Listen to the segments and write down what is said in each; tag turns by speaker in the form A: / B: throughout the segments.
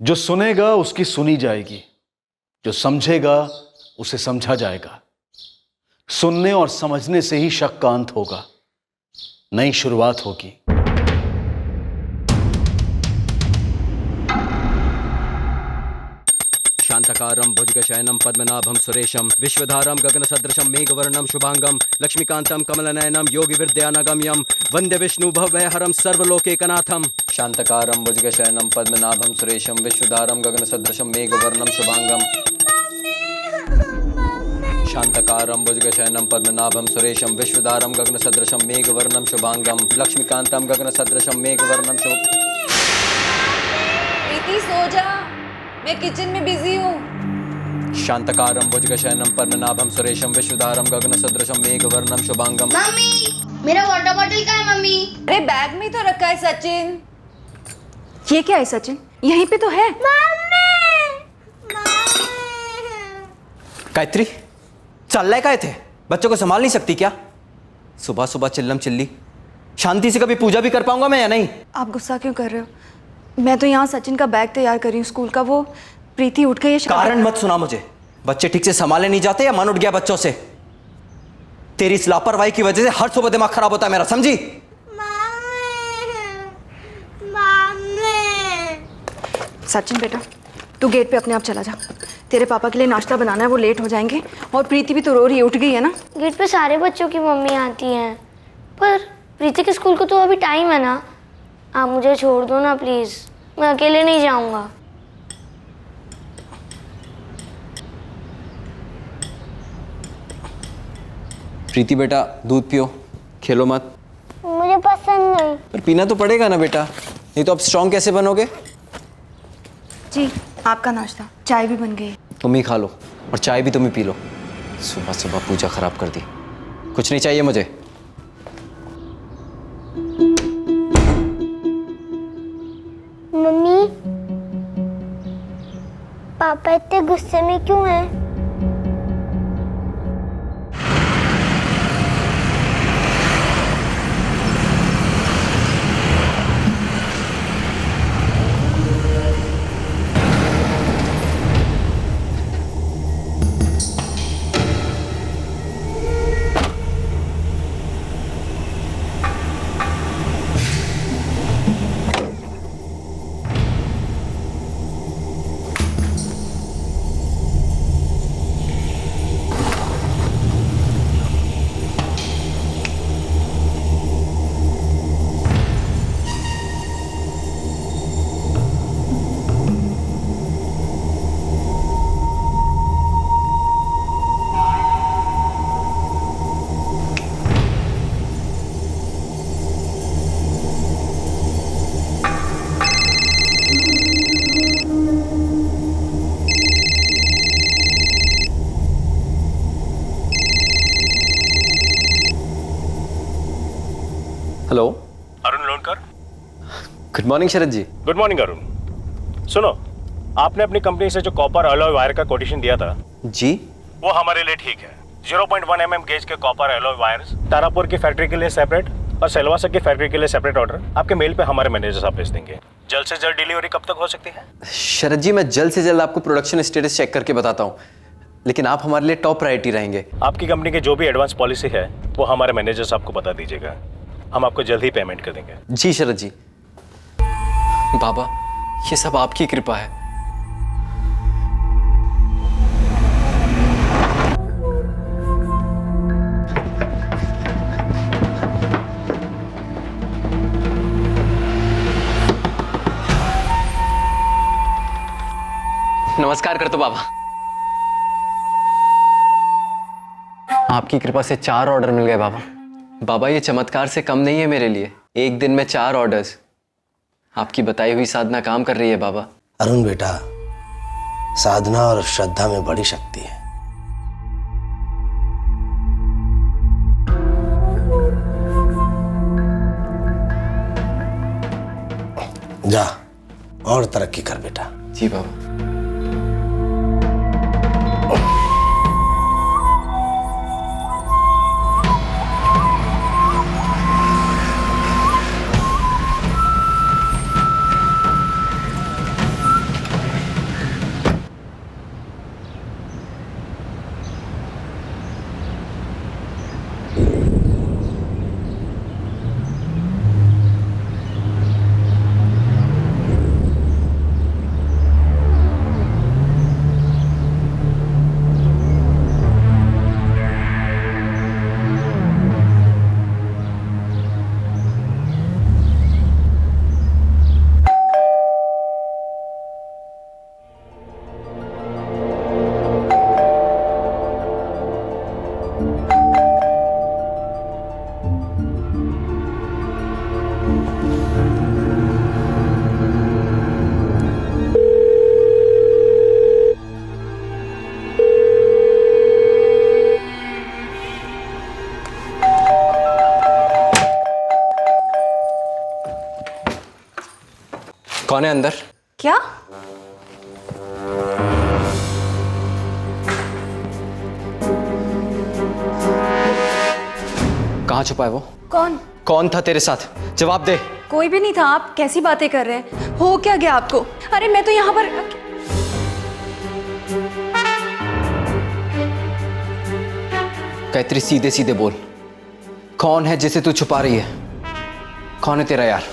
A: जो सुनेगा उसकी सुनी जाएगी, जो समझेगा उसे समझा जाएगा। सुनने और समझने से ही शक का अंत होगा, नई शुरुआत होगी।
B: शांतकारं भुजगशयनं पद्मनाभं सुरेशं विश्वधारं गगनसदृशं मेघवर्णं शुभांगं लक्ष्मीकान्तं कमलनयनं योगिविद्यानगम्यं वन्दे विष्णुभवभयहरं सर्वलोकैकनाथं। शांतकारं भुजगशयनं पद्मनाभं सुरेशं विश्वधारं गगनसदृशं मेघवर्णं शुभांगं शांतकारं भुजगशयनं पद्मनाभं सुरेशं विश्वधारं गगनसदृशं मेघवर्णं शुभांगं लक्ष्मीकान्तं गगनसदृशं मेघवर्णं
C: प्रीति सो जा, मैं किचन में बिजी हूँ।
B: शांतकारं भुजगशयनं पद्मनाभं सुरेशं विश्वधारं गगनसदृशं मेघवर्णं शुभांगं।
D: मम्मी, मेरा वाटर बॉटल कहाँ है मम्मी?
C: अरे बैग में तो रखा है सचिन।
E: ये क्या है सचिन? यहीं पे तो है।
B: गायत्री, चल रहा है काय थे? बच्चों को संभाल नहीं सकती क्या? सुबह सुबह चिल्लम चिल्ली। शांति से कभी पूजा भी कर पाऊंगा मैं या नहीं?
E: आप गुस्सा क्यों कर रहे हो? मैं तो यहाँ सचिन का बैग तैयार कर रही हूँ स्कूल का। वो प्रीति उठ गई है।
B: कारण मत सुना मुझे। बच्चे ठीक से संभाले नहीं जाते या मन उठ गया बच्चों से? तेरी इस लापरवाही की वजह से हर सुबह दिमाग खराब होता है मेरा, समझी?
E: सचिन बेटा, तू गेट पे अपने आप चला जा। तेरे पापा के लिए नाश्ता बनाना है, वो लेट हो जाएंगे। और प्रीति भी तो रो रही है, उठ गई है ना।
D: गेट पे सारे बच्चों की मम्मी आती हैं, पर प्रीति के स्कूल को तो अभी टाइम है ना। आप मुझे छोड़ दो ना प्लीज, मैं अकेले नहीं जाऊंगा।
B: प्रीति बेटा, दूध पियो, खेलो मत।
D: मुझे पसंद नहीं।
B: पर पीना तो पड़ेगा ना बेटा, नहीं तो अब स्ट्रॉन्ग कैसे बनोगे?
E: जी, आपका नाश्ता, चाय भी बन गई है।
B: तुम ही खा लो और चाय भी तुम ही पी लो। सुबह सुबह पूजा खराब कर दी। कुछ नहीं चाहिए मुझे।
D: मम्मी, पापा इतने गुस्से में क्यों हैं?
B: Hello,
F: Arun Lonkar.
B: Good morning Sharad ji.
F: Good morning Arun. सुनो, आपने अपनी कंपनी से जो कॉपर अलॉय वायर का कोटेशन दिया था
B: जी,
F: वो हमारे लिए ठीक है। 0.1 mm गेज के कॉपर अलॉय वायर्स तारापुर की फैक्ट्री के लिए सेपरेट और सेलवासा की फैक्ट्री के लिए सेपरेट ऑर्डर आपके मेल पे हमारे मैनेजर साहब भेज देंगे। जल्द से जल्द डिलीवरी कब तक हो सकती है?
B: शरद जी, मैं जल्द से जल्द आपको प्रोडक्शन स्टेटस चेक करके बताता हूँ, लेकिन आप हमारे लिए टॉप प्रायोरिटी रहेंगे।
F: आपकी कंपनी की जो भी एडवांस पॉलिसी है वो हमारे मैनेजर साहब को बता दीजिएगा, हम आपको जल्द ही पेमेंट कर देंगे।
B: जी शरद जी। बाबा, ये सब आपकी कृपा है। नमस्कार कर दो बाबा। आपकी कृपा से 4 ऑर्डर मिल गए बाबा। बाबा, ये चमत्कार से कम नहीं है मेरे लिए। एक दिन में 4 ऑर्डर्स। आपकी बताई हुई साधना काम कर रही है बाबा।
G: अरुण बेटा, साधना और श्रद्धा में बड़ी शक्ति है। जा और तरक्की कर बेटा।
B: जी बाबा। कौन है अंदर?
E: क्या?
B: कहाँ छुपा है वो?
E: कौन?
B: कौन था तेरे साथ? जवाब दे।
E: कोई भी नहीं था। आप कैसी बातें कर रहे हैं? हो क्या गया आपको? अरे मैं तो यहाँ पर।
B: गायत्री सीधे सीधे बोल, कौन है जिसे तू छुपा रही है? कौन है तेरा यार?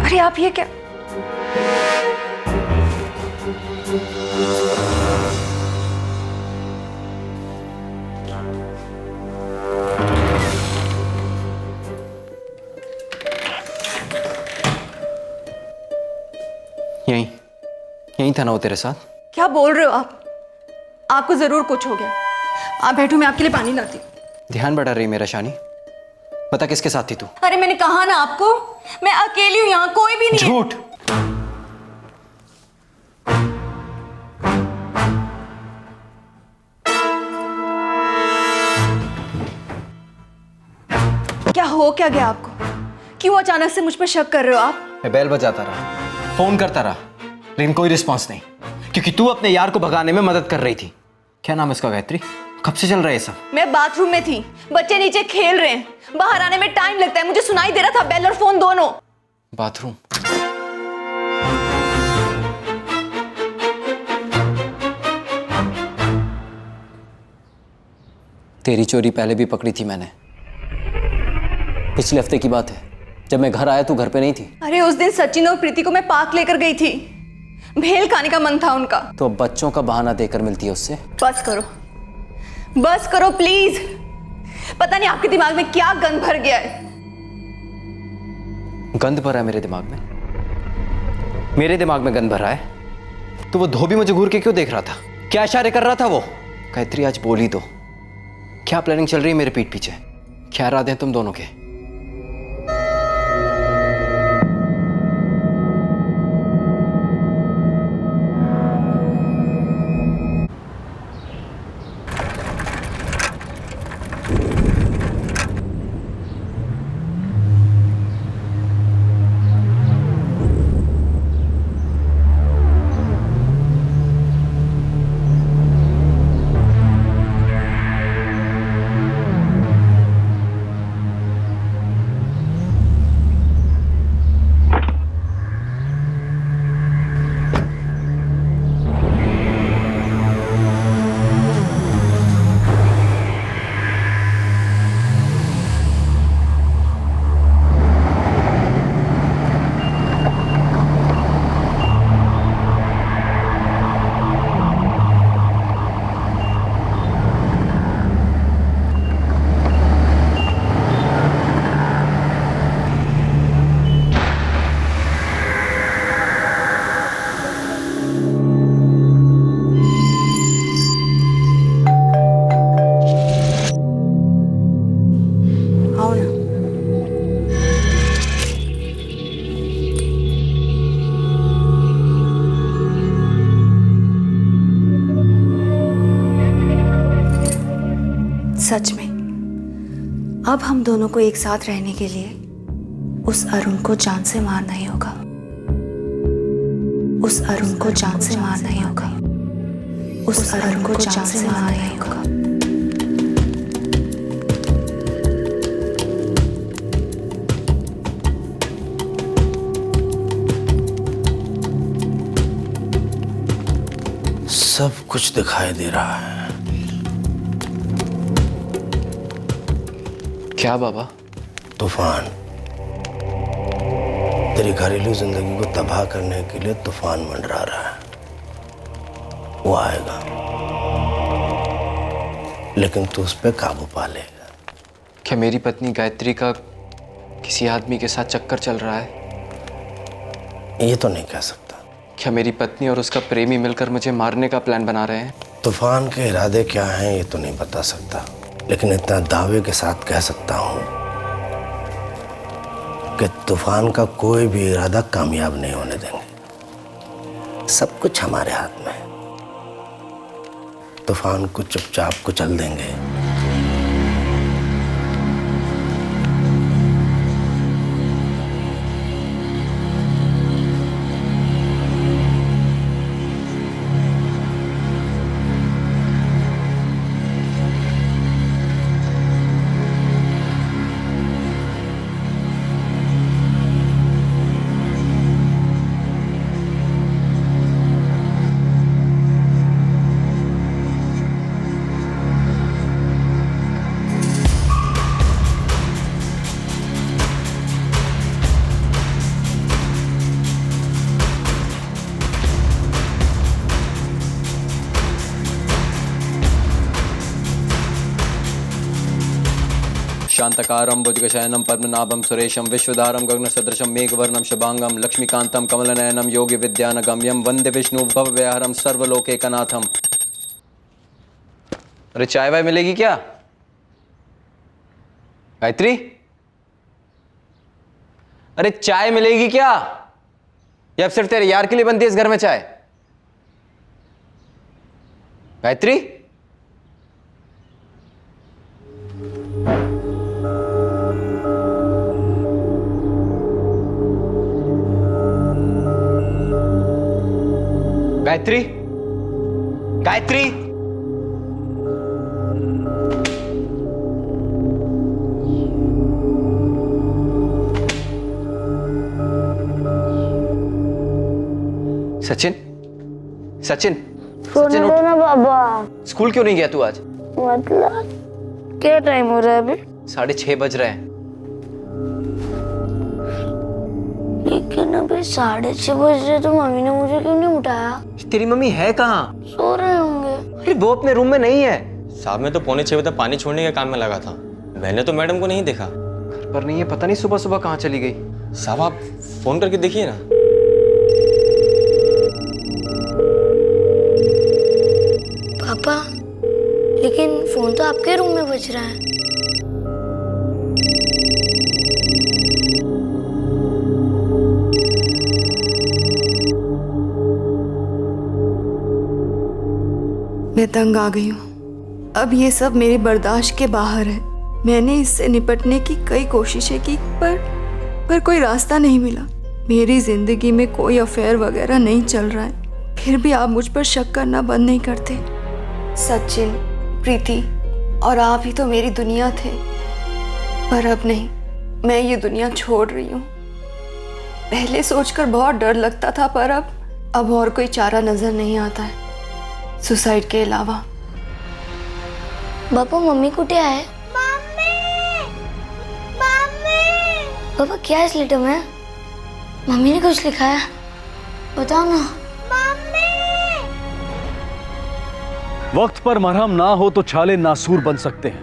E: अरे आप ये क्या?
B: यहीं था ना वो तेरे साथ?
E: क्या बोल रहे हो आप? आपको जरूर कुछ हो गया। आप बैठो, मैं आपके लिए पानी लाती हूँ।
B: ध्यान बढ़ा रही मेरा शानी। बता किसके साथ थी तू?
E: अरे मैंने कहा ना आपको, मैं अकेली हूँ, यहाँ कोई भी नहीं है।
B: झूठ।
E: क्या हो क्या गया आपको? क्यों अचानक से मुझ पर शक कर रहे हो आप?
B: मैं बेल बजाता रहा, फोन करता रहा, लेकिन कोई रिस्पॉन्स नहीं, क्योंकि तू अपने यार को भगाने में मदद कर रही थी। क्या नाम है इसका गायत्री? कब से चल रहा है ये सब?
E: मैं बाथरूम में थी, बच्चे नीचे खेल रहे हैं, बाहर आने में टाइम लगता है, मुझे सुनाई दे रहा था बेल और फोन दोनों।
B: बाथरूम? तेरी चोरी पहले भी पकड़ी थी मैंने, पिछले हफ्ते की बात है, जब मैं घर आया तू घर पे नहीं थी।
E: अरे उस दिन सचिन और प्रीति को मैं पार्क लेकर गई थी, भेल खाने का मन था उनका।
B: तो अब बच्चों का बहाना देकर मिलती है उससे?
E: बस करो प्लीज। पता नहीं आपके दिमाग में क्या गंद भर गया है।
B: गंद भरा है मेरे दिमाग में? मेरे दिमाग में गंद भरा है तो वो धोबी मुझे घूर के क्यों देख रहा था? क्या इशारे कर रहा था वो? गायत्री आज बोली तो, क्या प्लानिंग चल रही है मेरे पीठ पीछे? क्या इरादे हैं तुम दोनों के?
E: सच में अब हम दोनों को एक साथ रहने के लिए उस अरुण को जान से मारना ही होगा। उस अरुण को जान से मारना ही होगा। उस अरुण को जान से मारना ही होगा।
G: सब कुछ दिखाई दे रहा है।
B: क्या बाबा?
G: तूफान। तेरी घरेलू जिंदगी को तबाह करने के लिए तूफान मंडरा रहा है। वो आएगा, लेकिन तू उस पर काबू पा लेगा।
B: क्या मेरी पत्नी गायत्री का किसी आदमी के साथ चक्कर चल रहा है?
G: ये तो नहीं कह सकता।
B: क्या मेरी पत्नी और उसका प्रेमी मिलकर मुझे मारने का प्लान बना रहे हैं?
G: तूफान के इरादे क्या हैं ये तो नहीं बता सकता, लेकिन इतना दावे के साथ कह सकता हूं कि तूफान का कोई भी इरादा कामयाब नहीं होने देंगे। सब कुछ हमारे हाथ में है। तूफान को चुपचाप कुचल देंगे।
B: शांतकारं भुजगशयनं पद्मनाभं सुरेशं विश्वधारं गगनसदृशं मेघवर्णं शुभांगं लक्ष्मीकांतं कमलनयनं योगी विद्यानगम्यं वंदे विष्णु भवभयहरं सर्वलोकैकनाथम। अरे चाय वाय मिलेगी क्या? गायत्री, अरे चाय मिलेगी क्या? या अब सिर्फ तेरे यार के लिए बनती है इस घर में चाय? गायत्री, गायत्री, गायत्री, सचिन, सचिन, सचिन उठ।
D: ना बाबा।
B: स्कूल क्यों नहीं गया तू आज?
D: मतलब क्या टाइम हो रहा है अभी?
B: 6:30 बज रहे हैं।
D: लेकिन अभी 6:30 बज रहे तो मम्मी ने मुझे क्यों नहीं उठाया?
B: तेरी मम्मी है कहाँ?
D: सो रहे होंगे।
B: अरे वो अपने रूम में नहीं है।
H: साहब मैं तो 6:45 बजे तक पानी छोड़ने के काम में लगा था। मैंने तो मैडम को नहीं देखा।
B: घर पर नहीं है, पता नहीं सुबह सुबह कहाँ चली गई।
H: साहब आप फोन करके देखिए ना।
D: पापा, लेकिन फोन तो आपके रूम में बज रहा है।
E: मैं तंग आ गई हूँ। अब ये सब मेरी बर्दाश्त के बाहर है। मैंने इससे निपटने की कई कोशिशें की पर कोई रास्ता नहीं मिला। मेरी जिंदगी में कोई अफेयर वगैरह नहीं चल रहा है, फिर भी आप मुझ पर शक करना बंद नहीं करते। सचिन, प्रीति और आप ही तो मेरी दुनिया थे, पर अब नहीं। मैं ये दुनिया छोड़ रही हूँ। पहले सोचकर बहुत डर लगता था, पर अब और कोई चारा नजर नहीं आता है सुसाइड के अलावा।
D: पापा, मम्मी कुठे आहे? Mummy, mummy. पापा क्या है इस लेटर में? मम्मी ने कुछ लिखा है, बताओ ना।
A: वक्त पर मरहम ना हो तो छाले नासूर बन सकते हैं,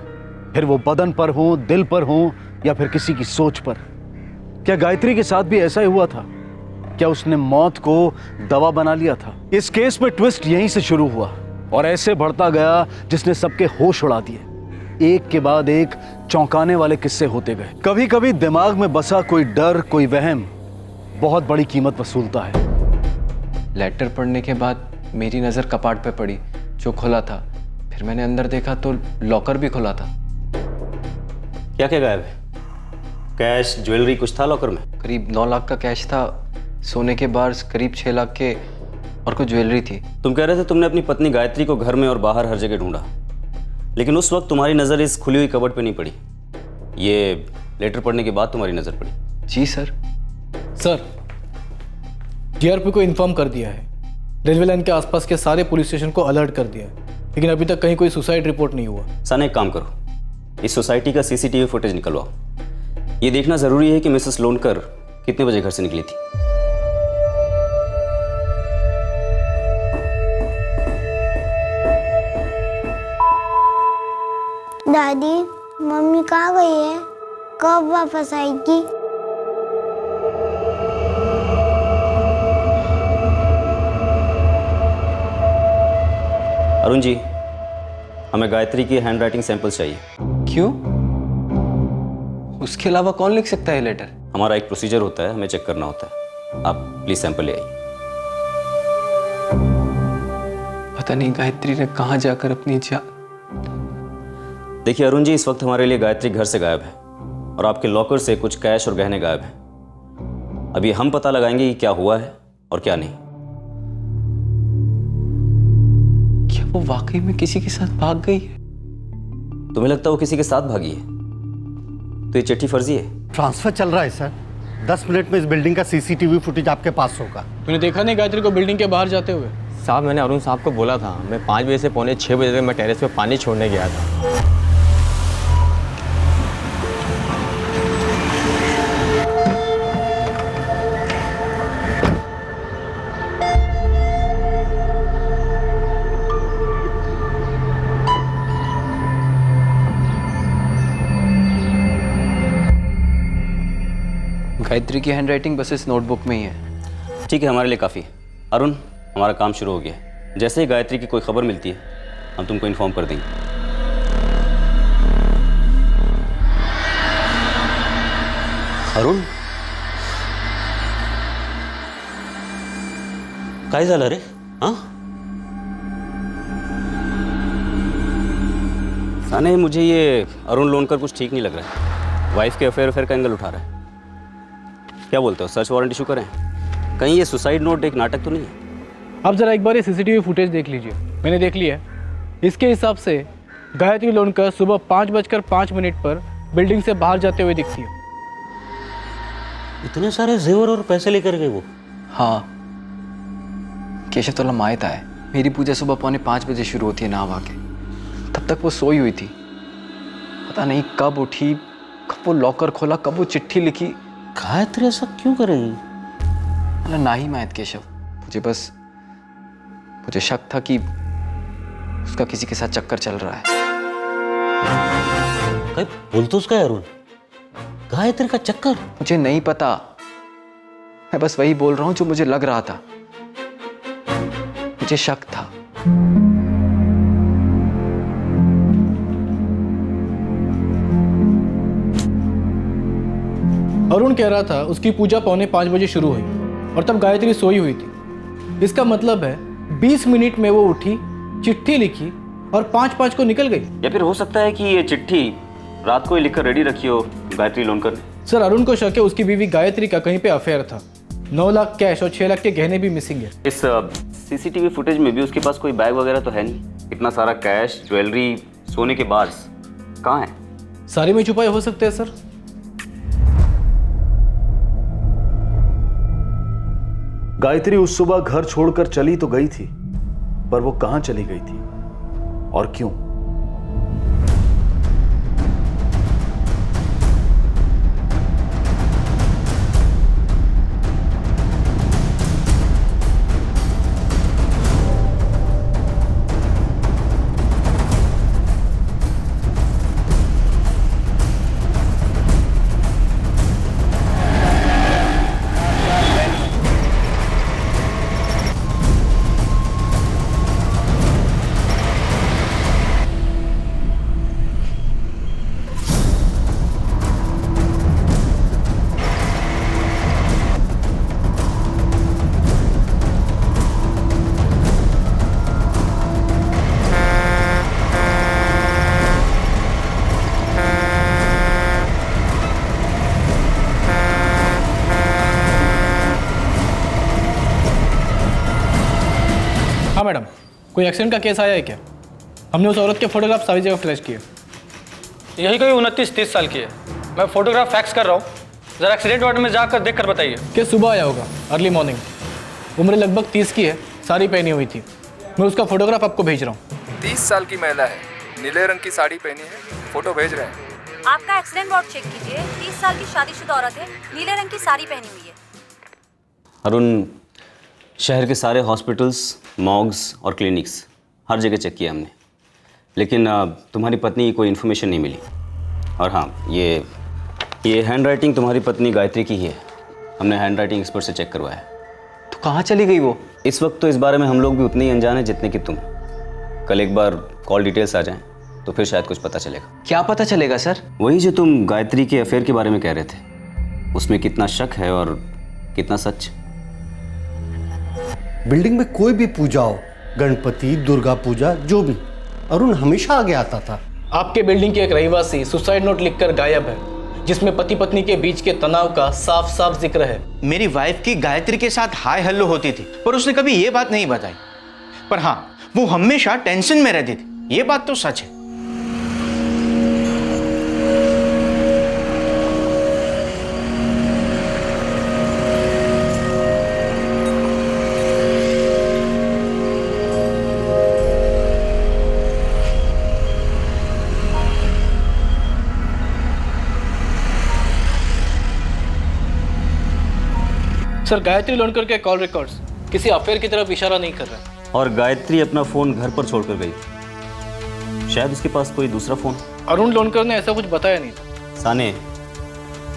A: फिर वो बदन पर हो, दिल पर हो या फिर किसी की सोच पर। क्या गायत्री के साथ भी ऐसा ही हुआ था? क्या उसने मौत को दवा बना लिया था? इस केस में ट्विस्ट यहीं से शुरू हुआ और ऐसे बढ़ता गया जिसने सबके होश उड़ा दिए। एक के बाद एक चौंकाने वाले किस्से होते गए। कभी कभी दिमाग में बसा कोई डर, कोई वहम बहुत बड़ी कीमत वसूलता है।
B: लेटर पढ़ने के बाद मेरी नज़र कपाट पे पड़ी जो खुला था। फिर मैंने अंदर देखा तो लॉकर भी खुला था।
H: क्या क्या गायब है? कैश, ज्वेलरी कुछ था लॉकर में?
B: करीब 9 लाख का कैश था, सोने के बार करीब 6 लाख के और कुछ ज्वेलरी थी।
H: तुम कह रहे थे तुमने अपनी पत्नी गायत्री को घर में और बाहर हर जगह ढूंढा, लेकिन उस वक्त तुम्हारी नज़र इस खुली हुई कबर्ड पे नहीं पड़ी। ये लेटर पढ़ने के बाद तुम्हारी नज़र पड़ी।
B: जी सर।
I: सर, डीआरपी को इन्फॉर्म कर दिया है। रेलवे लाइन के आसपास के सारे पुलिस स्टेशन को अलर्ट कर दिया है, लेकिन अभी तक कहीं कोई सुसाइड रिपोर्ट नहीं हुआ।
H: सन, एक काम करो, इस सोसाइटी का सीसीटीवी फुटेज निकलवाओ। ये देखना जरूरी है कि मिसेस लोनकर कितने बजे घर से निकली थी।
D: दादी, मम्मी कहाँ गई है? कब वापस आएगी?
H: अरुण जी, हमें गायत्री की हैंडराइटिंग सैंपल्स चाहिए।
B: क्यों? उसके अलावा कौन लिख सकता है लेटर?
H: हमारा एक प्रोसीजर होता है, हमें चेक करना होता है। आप प्लीज सैंपल ले आइए।
B: पता नहीं गायत्री ने कहाँ जाकर अपनी जान।
H: देखिए अरुण जी, इस वक्त हमारे लिए गायत्री घर से गायब है और आपके लॉकर से कुछ कैश और गहने गायब हैं। अभी हम पता लगाएंगे कि क्या हुआ है और क्या नहीं।
B: क्या वो वाकई में किसी के साथ भाग गई है?
H: तुम्हें लगता है वो किसी के साथ भागी है? तो ये चिट्ठी फर्जी है।
G: ट्रांसफर चल रहा है सर। 10 मिनट में इस बिल्डिंग का सीसीटीवी फुटेज आपके पास होगा।
I: तूने देखा नहीं गायत्री को बिल्डिंग के बाहर जाते हुए?
J: साहब मैंने अरुण साहब को बोला था, मैं 5 बजे से पौने 6 बजे तक मैं टेरेस पे पानी छोड़ने गया था।
B: गायत्री की हैंडराइटिंग बस इस नोटबुक में ही है।
H: ठीक है, हमारे लिए काफ़ी। अरुण, हमारा काम शुरू हो गया है। जैसे ही गायत्री की कोई खबर मिलती है हम तुमको इन्फॉर्म कर देंगे।
K: अरुण, काय झालं रे? हाँ
H: साने, मुझे ये अरुण लोनकर कुछ ठीक नहीं लग रहा है। वाइफ के अफेयर का एंगल उठा रहा है। क्या बोलते हो, सर्च वारंट इशू करें? कहीं ये सुसाइड नोट एक नाटक तो नहीं है?
I: आप जरा एक बार ये सीसीटीवी फुटेज देख लीजिए। मैंने देख लिया है। इसके हिसाब से गायत्री लोनकर सुबह 5:05 पर बिल्डिंग से बाहर जाते हुए दिखती है।
K: इतने सारे जेवर और पैसे लेकर गए वो?
B: हाँ, केशव तोला मायत आए। मेरी पूजा सुबह पौने 5 बजे शुरू होती है नहा के। तब तक वो सोई हुई थी। पता नहीं कब उठी, कब वो लॉकर खोला, कब वो चिट्ठी लिखी।
K: गायत्री ऐसा क्यों करेगी?
B: अरे ना ही मायत केशव, मुझे शक था कि उसका किसी के साथ चक्कर चल रहा है।
K: काय बोलतोस काय अरुण? गायत्री का चक्कर?
B: मुझे नहीं पता, मैं बस वही बोल रहा हूं जो मुझे लग रहा था। मुझे शक था।
I: अरुण कह रहा था उसकी पूजा पौने 5 बजे शुरू हुई और तब गायत्री सोई हुई थी। इसका मतलब है 20 मिनट में वो उठी, चिट्ठी लिखी और 5:05 को निकल गई।
H: या फिर हो सकता है कि ये चिट्ठी रात को ही लिखकर रेडी रखी हो गायत्री लोनकर ने।
I: सर, अरुण को शक है उसकी बीवी गायत्री का कहीं पे अफेयर था। 9 लाख कैश और 6 लाख के गहने भी मिसिंग है।
H: इस सीसीटीवी फुटेज में भी उसके पास कोई बैग वगैरह तो है नहीं। इतना सारा कैश, ज्वेलरी, सोने के बार्स कहाँ है?
I: सारे में छुपाए हो सकते हैं सर।
A: गायत्री उस सुबह घर छोड़कर चली तो गई थी, पर वो कहां चली गई थी और क्यों?
I: हाँ मैडम, कोई एक्सीडेंट का केस आया है क्या? हमने उस औरत के फोटोग्राफ सारी जगह फ्लैश किए।
L: यही कोई 29-30 साल की है। मैं फोटोग्राफ फैक्स कर रहा हूँ, जरा एक्सीडेंट वार्ड में जाकर देख कर बताइए।
I: कि सुबह आया होगा, अर्ली मॉर्निंग। उम्र लगभग 30 की है, साड़ी पहनी हुई थी। मैं उसका फोटोग्राफ आपको भेज रहा हूँ।
M: 30 साल की महिला है, नीले रंग की साड़ी पहनी है, फोटो भेज रहे हैं।
N: आपका एक्सीडेंट वार्ड चेक कीजिए। 30 साल की शादीशुदा औरत है, नीले रंग की साड़ी पहनी हुई है।
H: अरुण, शहर के सारे हॉस्पिटल्स, मॉर्ग्स और क्लिनिक्स हर जगह चेक किया हमने, लेकिन तुम्हारी पत्नी की कोई इन्फॉर्मेशन नहीं मिली। और हाँ, ये हैंडराइटिंग तुम्हारी पत्नी गायत्री की ही है। हमने हैंडराइटिंग एक्सपर्ट से चेक करवाया।
B: तो कहाँ चली गई वो?
H: इस वक्त तो इस बारे में हम लोग भी उतने ही अनजान हैं जितने कि तुम। कल एक बार कॉल डिटेल्स आ जाएं तो फिर शायद कुछ पता चलेगा।
B: क्या पता चलेगा सर?
H: वही जो तुम गायत्री के अफेयर के बारे में कह रहे थे, उसमें कितना शक है और कितना सच।
G: बिल्डिंग में कोई भी पूजा हो, गणपति, दुर्गा पूजा, जो भी, अरुण हमेशा आगे आता था।
I: आपके बिल्डिंग के एक रहवासी सुसाइड नोट लिखकर गायब है, जिसमें पति पत्नी के बीच के तनाव का साफ साफ जिक्र है।
O: मेरी वाइफ की गायत्री के साथ हाय हेलो होती थी, पर उसने कभी ये बात नहीं बताई। पर हाँ, वो हमेशा टेंशन में रहती थी, ये बात तो सच है।
I: सर, गायत्री लोनकर के कॉल रिकॉर्ड्स किसी अफेयर की तरफ इशारा नहीं कर रहे।
H: और गायत्री अपना फ़ोन घर पर छोड़कर गई थी। शायद उसके पास कोई दूसरा फ़ोन।
I: अरुण लोनकर ने ऐसा कुछ बताया नहीं था।
H: साने,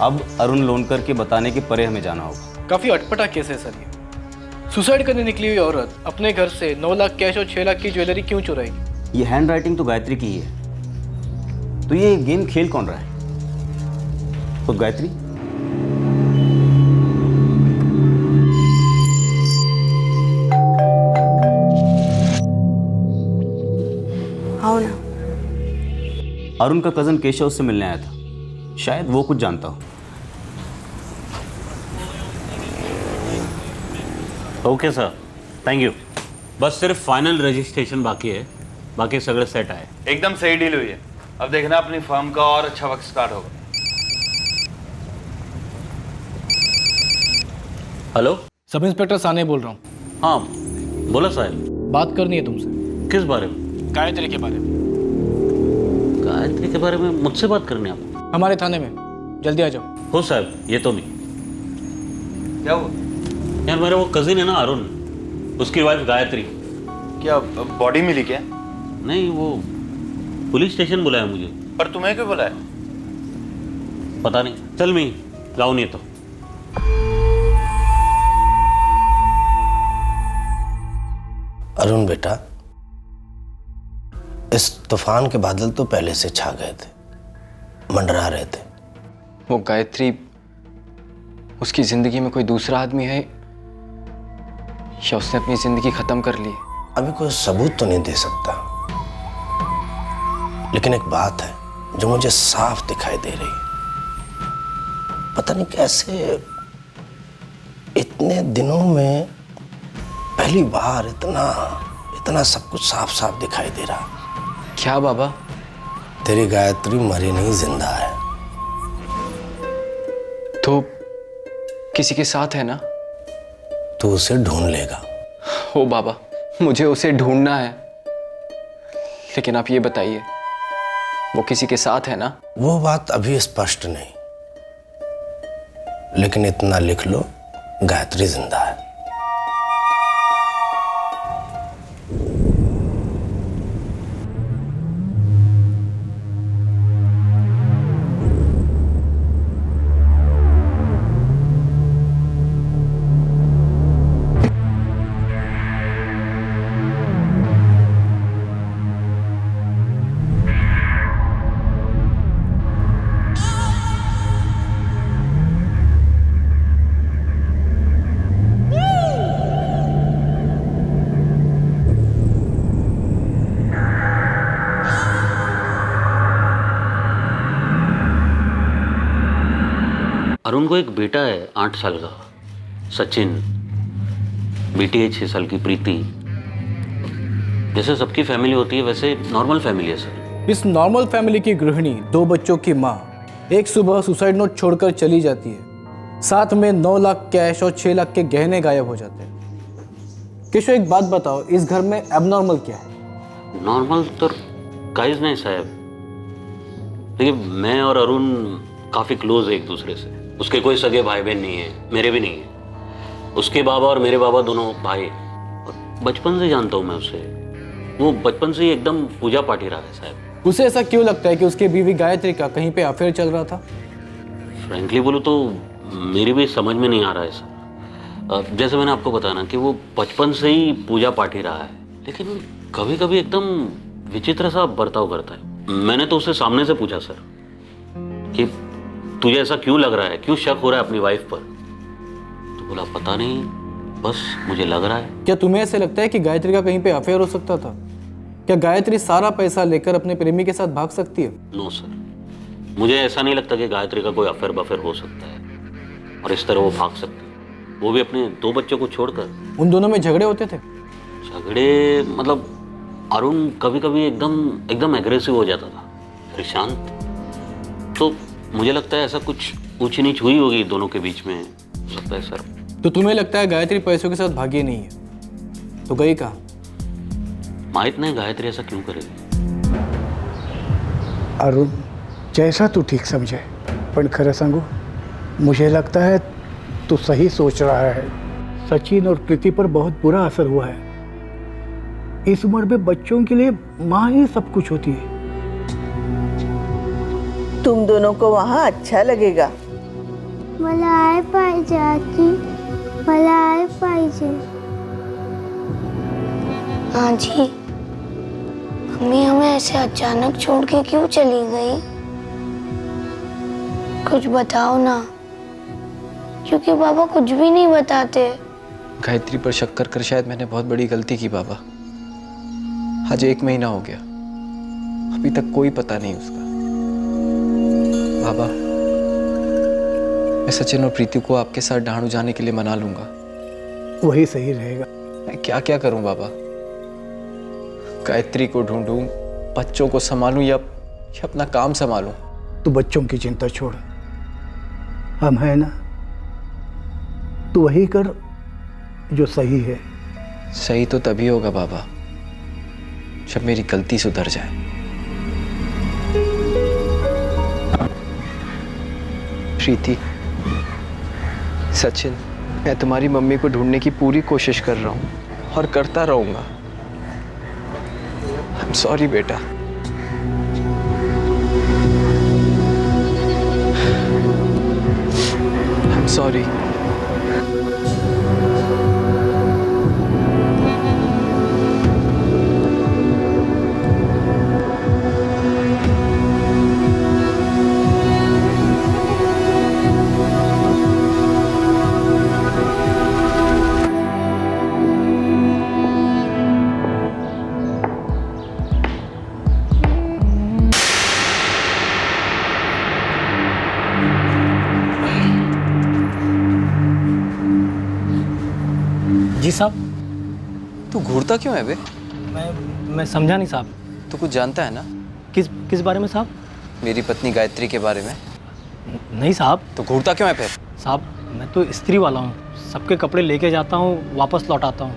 H: अब अरुण लोनकर के बताने के परे हमें जाना होगा।
I: काफ़ी अटपटा केस है सर ये। सुसाइड करने निकली हुई औरत अपने घर से 9 लाख कैश और 6 लाख की ज्वेलरी क्यों चुराएगी?
H: ये हैंड राइटिंग तो गायत्री की ही है। तो ये गेम खेल कौन रहा है? खुद गायत्री?
E: आओ ना।
H: अरुण का कजन केशव उससे मिलने आया था, शायद वो कुछ जानता हो।
K: Okay sir, thank you. बस सिर्फ फाइनल रजिस्ट्रेशन बाकी है, बाकी सगळे सेट आहे।
P: एकदम सही डील हुई है। अब देखना अपनी फर्म का और अच्छा वक्त स्टार्ट होगा।
K: हेलो,
I: सब इंस्पेक्टर साने बोल रहा हूँ।
K: हाँ बोला साहब।
I: बात करनी है तुमसे।
K: किस बारे में?
I: गायत्री के बारे में।
K: गायत्री के बारे में मुझसे बात करनी है आपको?
I: हमारे थाने में, जल्दी आ जाओ।
K: हो साहब, ये तो नहीं।
P: क्या हुआ?
K: यार मेरा वो कजिन है ना अरुण, उसकी वाइफ गायत्री।
P: क्या बॉडी मिली क्या?
K: नहीं, वो पुलिस स्टेशन बुलाया मुझे।
P: पर तुम्हें क्यों बुलाया?
K: पता नहीं, चल मैं जाऊँ नहीं तो।
G: अरुण बेटा, इस तूफान के बादल तो पहले से छा गए थे, मंडरा रहे थे।
B: वो गायत्री, उसकी जिंदगी में कोई दूसरा आदमी है या उसने अपनी जिंदगी खत्म कर ली?
G: अभी कोई सबूत तो नहीं दे सकता, लेकिन एक बात है जो मुझे साफ दिखाई दे रही है। पता नहीं कैसे इतने दिनों में पहली बार इतना सब कुछ साफ साफ दिखाई दे रहा।
B: क्या बाबा?
G: तेरी गायत्री मरी नहीं, जिंदा है।
B: तो किसी के साथ है ना?
G: तू उसे ढूंढ लेगा।
B: ओ बाबा, मुझे उसे ढूंढना है, लेकिन आप ये बताइए, वो किसी के साथ है ना?
G: वो बात अभी स्पष्ट नहीं, लेकिन इतना लिख लो, गायत्री जिंदा है।
K: अरुण को एक बेटा है 8 साल का, सचिन। बेटी है 6 साल की, प्रीति। जैसे सबकी फैमिली होती है वैसे नॉर्मल फैमिली है सर।
I: इस नॉर्मल फैमिली की गृहिणी, 2 बच्चों की माँ, एक सुबह सुसाइड नोट छोड़कर चली जाती है। साथ में 9 लाख कैश और 6 लाख के गहने गायब हो जाते हैं। केशव, एक बात बताओ, इस घर में एबनॉर्मल क्या है?
K: नॉर्मल तो काइज नहीं साहब। देखिए, मैं और अरुण काफ़ी क्लोज है एक दूसरे से। उसके कोई सगे भाई बहन नहीं है, मेरे भी नहीं है। उसके बाबा और मेरे बाबा दोनों भाई, और बचपन से जानता हूँ मैं उसे। वो बचपन से ही एकदम पूजा पाठी रहा है साहब।
I: उसे ऐसा क्यों लगता है कि उसकी बीवी गायत्री का कहीं पे अफेयर चल रहा था?
K: फ्रैंकली बोलूँ तो मेरी भी समझ में नहीं आ रहा है सर। जैसे मैंने आपको बताया ना कि वो बचपन से ही पूजा पाठी रहा है, लेकिन कभी कभी एकदम विचित्र सा बर्ताव करता है। मैंने तो उससे सामने से पूछा सर कि तुझे ऐसा क्यों लग रहा है, क्यों शक हो रहा है अपनी वाइफ पर? तो बोला पता नहीं, बस मुझे लग रहा है।
I: क्या तुम्हें ऐसे लगता है कि गायत्री का कहीं पे अफेयर हो सकता था? क्या गायत्री सारा पैसा लेकर अपने प्रेमी के साथ भाग सकती है?
K: नो सर, मुझे ऐसा नहीं लगता कि गायत्री का कोई अफेयर बफेयर हो सकता है और इस तरह वो भाग सकती है, वो भी अपने 2 बच्चों को छोड़कर।
I: उन दोनों में झगड़े होते थे?
K: झगड़े मतलब अरुण कभी कभी एकदम एग्रेसिव हो जाता था, फिर शांत। तो मुझे लगता है ऐसा कुछ ऊंच नीच हुई होगी दोनों के बीच में, हो सकता है सर।
I: तो तुम्हें लगता है गायत्री पैसों के साथ भागी नहीं है, तो गई कहाँ?
K: माहित नहीं गायत्री ऐसा क्यों करेगी।
Q: अरुण, जैसा तू ठीक समझे, पण खरं सांगू, मुझे लगता है तू सही सोच रहा है। सचिन और प्रीति पर बहुत बुरा असर हुआ है। इस उम्र में बच्चों के लिए माँ ही सब कुछ होती है।
R: तुम दोनों को वहाँ अच्छा लगेगा।
D: मला आय पाहिजे आजी, मला आय पाहिजे। हाँ जी, मम्मी हमें ऐसे अचानक छोड़ के क्यों चली गई? कुछ बताओ ना, क्योंकि पापा कुछ भी नहीं बताते।
B: गायत्री पर शक कर शायद मैंने बहुत बड़ी गलती की बाबा। आज 1 महीना हो गया, अभी तक कोई पता नहीं उसका। बाबा, मैं सचिन और प्रीति को आपके साथ डहाणू जाने के लिए मना लूंगा।
Q: वही सही रहेगा।
B: मैं क्या क्या करूं बाबा? गायत्री को ढूंढूं, बच्चों को संभालूं या अपना काम संभालूं?
Q: तू बच्चों की चिंता छोड़, हम हैं ना। तू वही कर जो सही है।
B: सही तो तभी होगा बाबा जब मेरी गलती सुधर जाए। प्रीति, सचिन, मैं तुम्हारी मम्मी को ढूंढने की पूरी कोशिश कर रहा हूँ और करता रहूंगा। I'm sorry बेटा। I'm sorry।
L: जी साहब।
B: तू घूरता क्यों है बे?
L: मैं समझा नहीं साहब।
B: तू कुछ जानता है ना?
L: किस बारे में साहब?
B: मेरी पत्नी गायत्री के बारे में।
L: नहीं साहब।
B: तो घूरता क्यों है फिर?
L: साहब, मैं तो स्त्री वाला हूँ, सबके कपड़े लेके जाता हूँ, वापस लौटाता हूँ।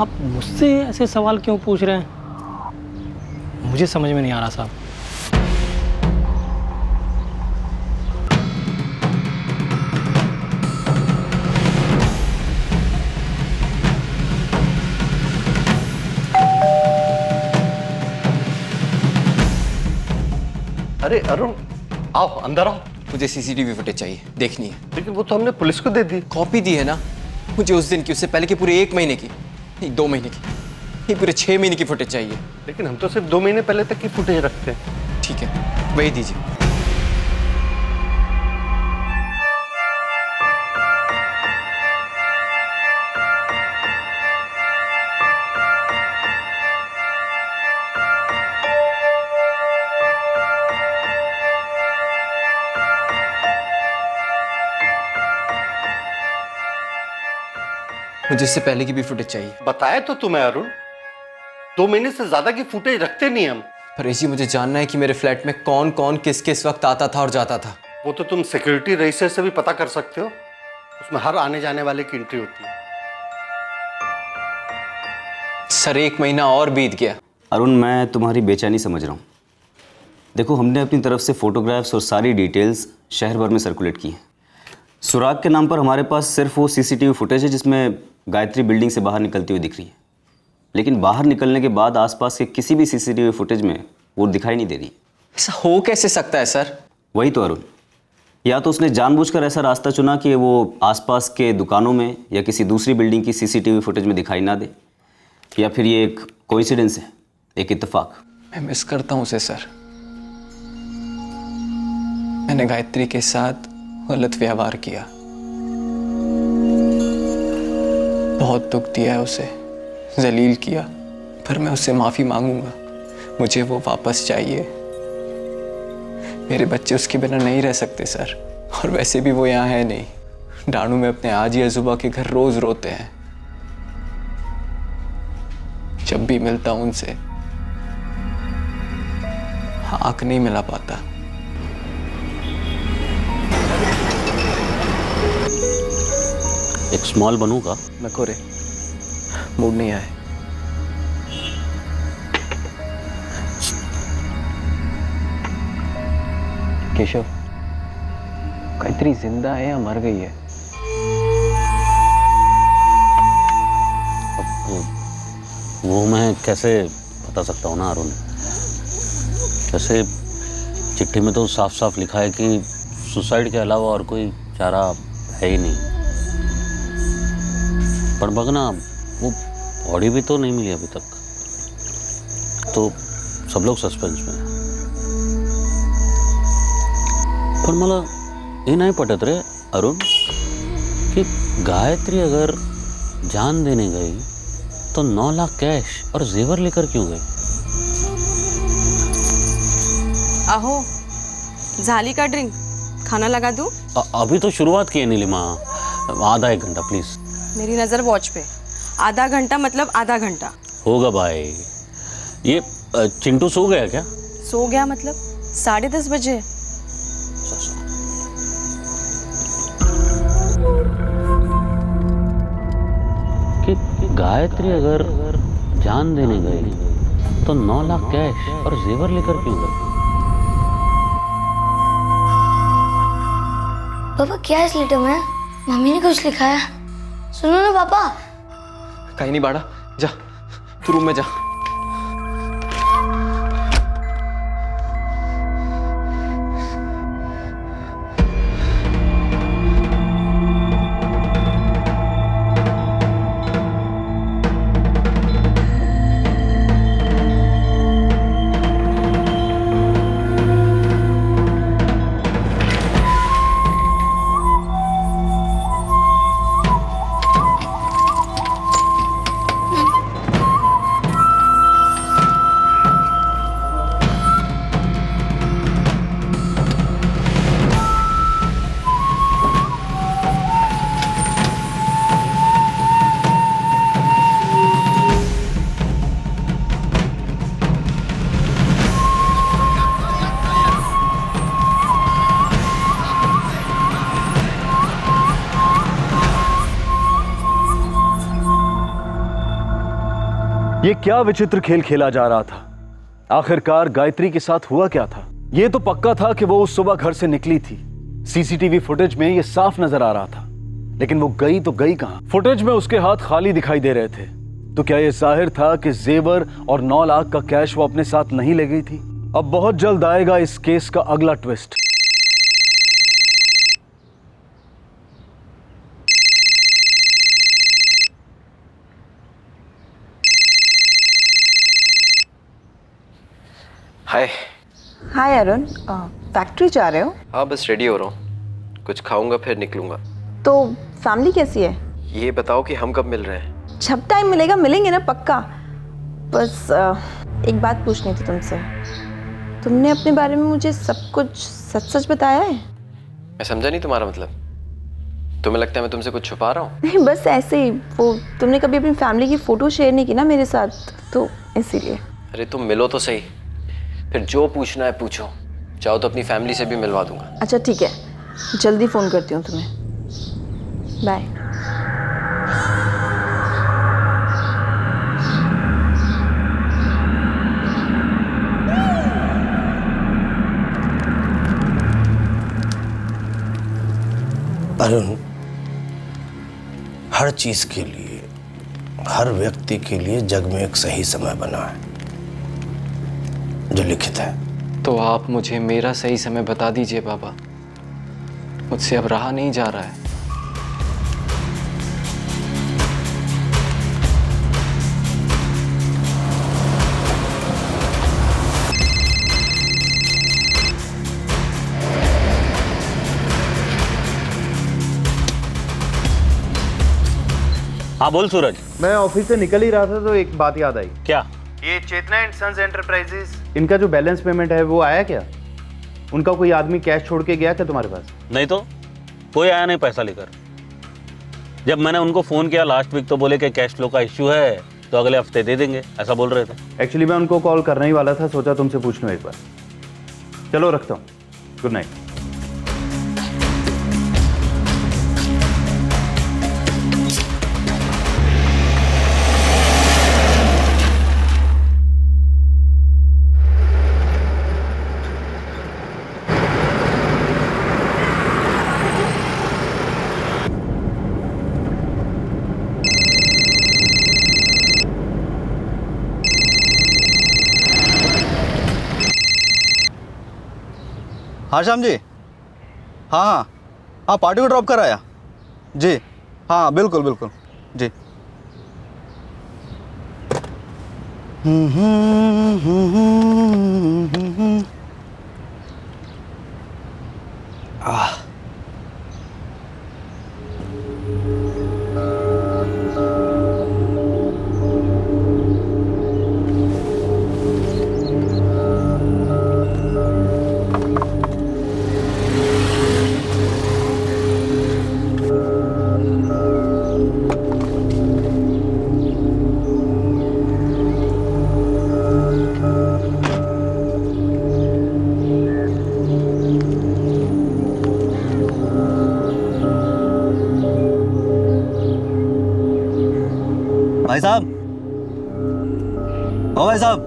L: आप मुझसे ऐसे सवाल क्यों पूछ रहे हैं? मुझे समझ में नहीं आ रहा साहब।
G: अरे अरुण, आओ अंदर आओ।
B: मुझे सीसीटीवी फुटेज चाहिए, देखनी है।
G: लेकिन वो तो हमने पुलिस को दे दी।
B: कॉपी दी है ना मुझे उस दिन की, उससे पहले की पूरे 1 महीने की, नहीं 2 महीने की, नहीं पूरे 6 महीने की फुटेज चाहिए।
G: लेकिन हम तो सिर्फ 2 महीने पहले तक की फुटेज रखते हैं।
B: ठीक है, वही दीजिए। मुझे इससे पहले की भी फुटेज चाहिए।
G: बताया तो तुम्हें अरुण, 2 महीने से ज्यादा की फुटेज रखते नहीं हम।
B: परेश जी, मुझे जानना है कि मेरे फ्लैट में कौन कौन किस किस वक्त आता था और जाता था।
G: वो तो तुम सिक्योरिटी रजिस्टर से भी पता कर सकते हो, उसमें हर आने जाने वाले की एंट्री होती है।
B: सर 1 महीना और बीत गया।
H: अरुण, मैं तुम्हारी बेचैनी समझ रहा हूँ। देखो, हमने अपनी तरफ से फोटोग्राफ्स और सारी डिटेल्स शहर भर में सर्कुलेट की हैं। सुराग के नाम पर हमारे पास सिर्फ वो सीसीटीवी फुटेज है जिसमें गायत्री बिल्डिंग से बाहर निकलती हुई दिख रही है, लेकिन बाहर निकलने के बाद आसपास के किसी भी सीसीटीवी फुटेज में वो दिखाई नहीं दे रही।
B: ऐसा हो कैसे सकता है सर?
H: वही तो अरुण, या तो उसने जानबूझकर ऐसा रास्ता चुना कि वो आसपास के दुकानों में या किसी दूसरी बिल्डिंग की सीसीटीवी फुटेज में दिखाई ना दे, या फिर ये एक कोइंसिडेंस है, एक इत्तेफाक।
B: मैं मिस करता हूँ उसे सर। मैंने गायत्री के साथ गलत व्यवहार किया। बहुत दुख दिया है उसे, जलील किया, पर मैं उससे माफ़ी मांगूंगा। मुझे वो वापस चाहिए। मेरे बच्चे उसके बिना नहीं रह सकते सर, और वैसे भी वो यहाँ है नहीं। डाणू में अपने आजी अजूबा के घर रोज रोते हैं। जब भी मिलता हूं उनसे आंख नहीं मिला पाता।
K: एक स्मॉल बनूंगा?
B: नको रे, मूड नहीं आए। केशव, गायत्री जिंदा है या मर गई है?
K: वो मैं कैसे बता सकता हूँ ना अरुण। वैसे चिट्ठी में तो साफ साफ लिखा है कि सुसाइड के अलावा और कोई चारा है ही नहीं। पर बगना वो बॉडी भी तो नहीं मिली अभी तक, तो सब लोग सस्पेंस में हैं। पर मला ये नहीं पटत रे अरुण कि गायत्री अगर जान देने गई तो 9 लाख कैश और जेवर लेकर क्यों गई?
S: आहो, झाली का ड्रिंक? खाना लगा दूं?
K: अभी तो शुरुआत की है नीलिमा, आधा एक घंटा प्लीज।
S: मेरी नजर वॉच पे। आधा घंटा मतलब आधा घंटा
K: होगा भाई। ये चिंटू सो गया क्या?
S: सो गया मतलब 10:30 बजे।
K: कि गायत्री अगर जान देने गई तो 9 लाख कैश और जेवर लेकर क्यों गई?
D: पापा क्या है इस लेटर में? मम्मी ने कुछ लिखा है। सुनो ना पापा।
B: कहीं नहीं बाड़ा, जा तू रूम में जा।
A: ये क्या विचित्र खेल खेला जा रहा था? आखिरकार गायत्री के साथ हुआ क्या था? ये तो पक्का था कि वो उस सुबह घर से निकली थी। सीसीटीवी फुटेज में ये साफ नजर आ रहा था, लेकिन वो गई तो गई कहां? फुटेज में उसके हाथ खाली दिखाई दे रहे थे, तो क्या ये जाहिर था कि जेवर और 9 लाख का कैश वो अपने साथ नहीं ले गई थी? अब बहुत जल्द आएगा इस केस का अगला ट्विस्ट।
B: हाय।
R: हाय अरुण, फैक्ट्री जा रहे हो?
B: हाँ बस रेडी हो रहा हूँ, कुछ खाऊंगा फिर निकलूंगा।
R: तो फैमिली कैसी है?
B: ये बताओ कि हम कब मिल रहे हैं?
R: जब टाइम मिलेगा मिलेंगे ना, पक्का। बस एक बात पूछनी थी तुमसे। तुमने अपने बारे में मुझे सब कुछ सच सच बताया है?
B: मैं समझा नहीं तुम्हारा मतलब। तुम्हें लगता है मैं तुमसे कुछ छुपा रहा हूँ?
R: नहीं, बस ऐसे ही। वो तुमने कभी अपनी फैमिली की फ़ोटो शेयर नहीं की ना मेरे साथ, तो इसीलिए।
B: अरे तुम मिलो तो सही, फिर जो पूछना है पूछो। चाहो तो अपनी फैमिली से भी मिलवा दूंगा।
R: अच्छा ठीक है, जल्दी फ़ोन करती हूँ तुम्हें। बाय।
G: अरुण, हर चीज के लिए, हर व्यक्ति के लिए जग में एक सही समय बना है जो लिखित है।
B: तो आप मुझे मेरा सही समय बता दीजिए बाबा, मुझसे अब रहा नहीं जा रहा है।
K: हाँ बोल सूरज।
O: मैं ऑफिस से निकल ही रहा था तो एक बात याद आई।
K: क्या?
O: ये चेतना एंड सन्स एंटरप्राइजेस, इनका जो बैलेंस पेमेंट है वो आया क्या? उनका कोई आदमी कैश छोड़ के गया क्या तुम्हारे पास?
K: नहीं तो कोई आया नहीं पैसा लेकर। जब मैंने उनको फ़ोन किया लास्ट वीक तो बोले कि कैश फ्लो का इश्यू है तो अगले हफ्ते दे देंगे, ऐसा बोल रहे थे।
O: एक्चुअली मैं उनको कॉल करने ही वाला था, सोचा तुमसे पूछ लूँ एक बार। चलो रखता हूँ, गुड नाइट।
T: हाँ श्याम जी, हाँ हाँ हाँ पार्टी को ड्रॉप कराया जी। हाँ बिल्कुल बिल्कुल जी। भाई साहब, ओ भाई साहब,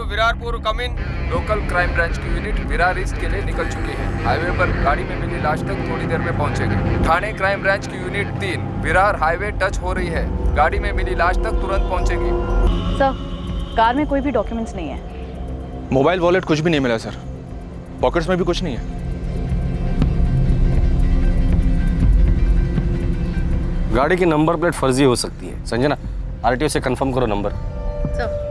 M: विरारपुर कम इन। लोकल क्राइम ब्रांच की यूनिट विरार ईस्ट के लिए निकल चुकी है। हाईवे पर गाड़ी में मिली लाश तक थोड़ी देर में पहुंचेगी। थाने क्राइम ब्रांच की यूनिट 3 विरार हाईवे टच हो रही है। गाड़ी में मिली लाश तक तुरंत पहुंचेगी।
N: सर, कार में कोई भी डॉक्यूमेंट्स नहीं है।
M: मोबाइल वॉलेट कुछ भी नहीं मिला सर। पॉकेट्स में भी कुछ नहीं है।
G: गाड़ी की नंबर प्लेट फर्जी हो सकती है, संजना। आरटीओ से कंफर्म करो नंबर।
N: सर,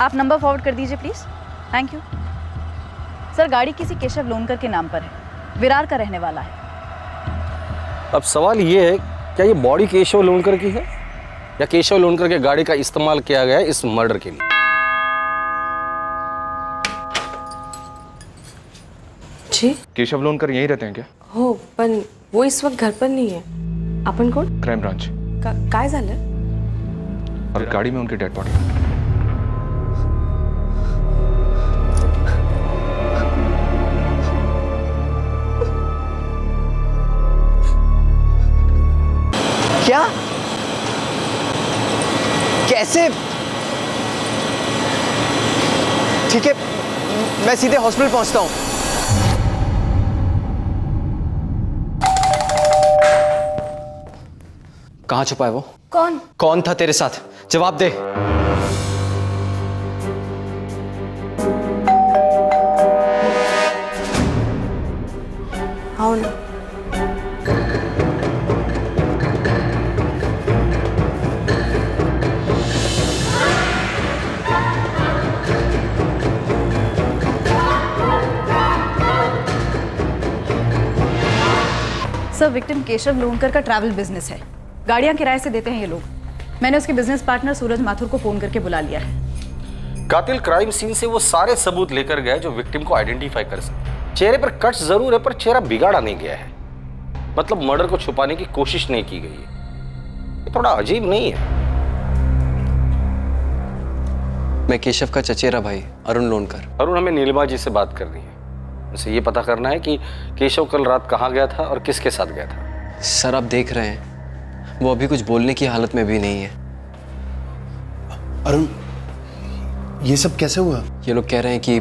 N: आप नंबर फॉरवर्ड कर दीजिए प्लीज। Thank you. सर, गाड़ी किसी केशव लोनकर के नाम पर है, विरार का रहने वाला है।
G: अब सवाल ये है, क्या ये बॉडी केशव लोनकर की है या केशव लोनकर के गाड़ी का इस्तेमाल किया गया है इस मर्डर के लिए?
S: जी
M: केशव लोनकर यहीं रहते हैं क्या?
S: हो, पण वो इस वक्त घर पर नहीं है। आपण कोण?
M: Crime branch.
S: काय झालं?
M: और गाड़ी में उनकी डेड बॉडी।
B: क्या? कैसे? ठीक है, मैं सीधे हॉस्पिटल पहुंचता हूं। कहां छुपा है वो?
D: कौन?
B: कौन था तेरे साथ? जवाब दे।
S: आओ ना।
N: सर, विक्टिम केशव लोनकर का ट्रैवल बिजनेस है। गाड़ियां किराए से देते हैं ये लोग। मैंने उसके बिजनेस पार्टनर सूरज माथुर को फोन करके बुला लिया है।
G: कातिल क्राइम सीन से वो सारे सबूत लेकर गए जो विक्टिम को आइडेंटिफाई कर सके। चेहरे पर कट्स जरूर है पर चेहरा बिगाड़ा नहीं गया है, मतलब मर्डर को छुपाने की कोशिश नहीं की गई है। ये थोड़ा अजीब नहीं है?
B: मैं केशव का चचेरा भाई अरुण लोनकर।
G: अरुण, हमें नीलिमा जी से बात करनी है। उसे ये पता करना है कि केशव कल रात कहाँ गया था और किसके साथ गया था।
B: सर, आप देख रहे हैं वो अभी कुछ बोलने की हालत में भी नहीं है।
G: अरुण,
O: ये सब कैसे हुआ?
B: ये लोग कह रहे हैं कि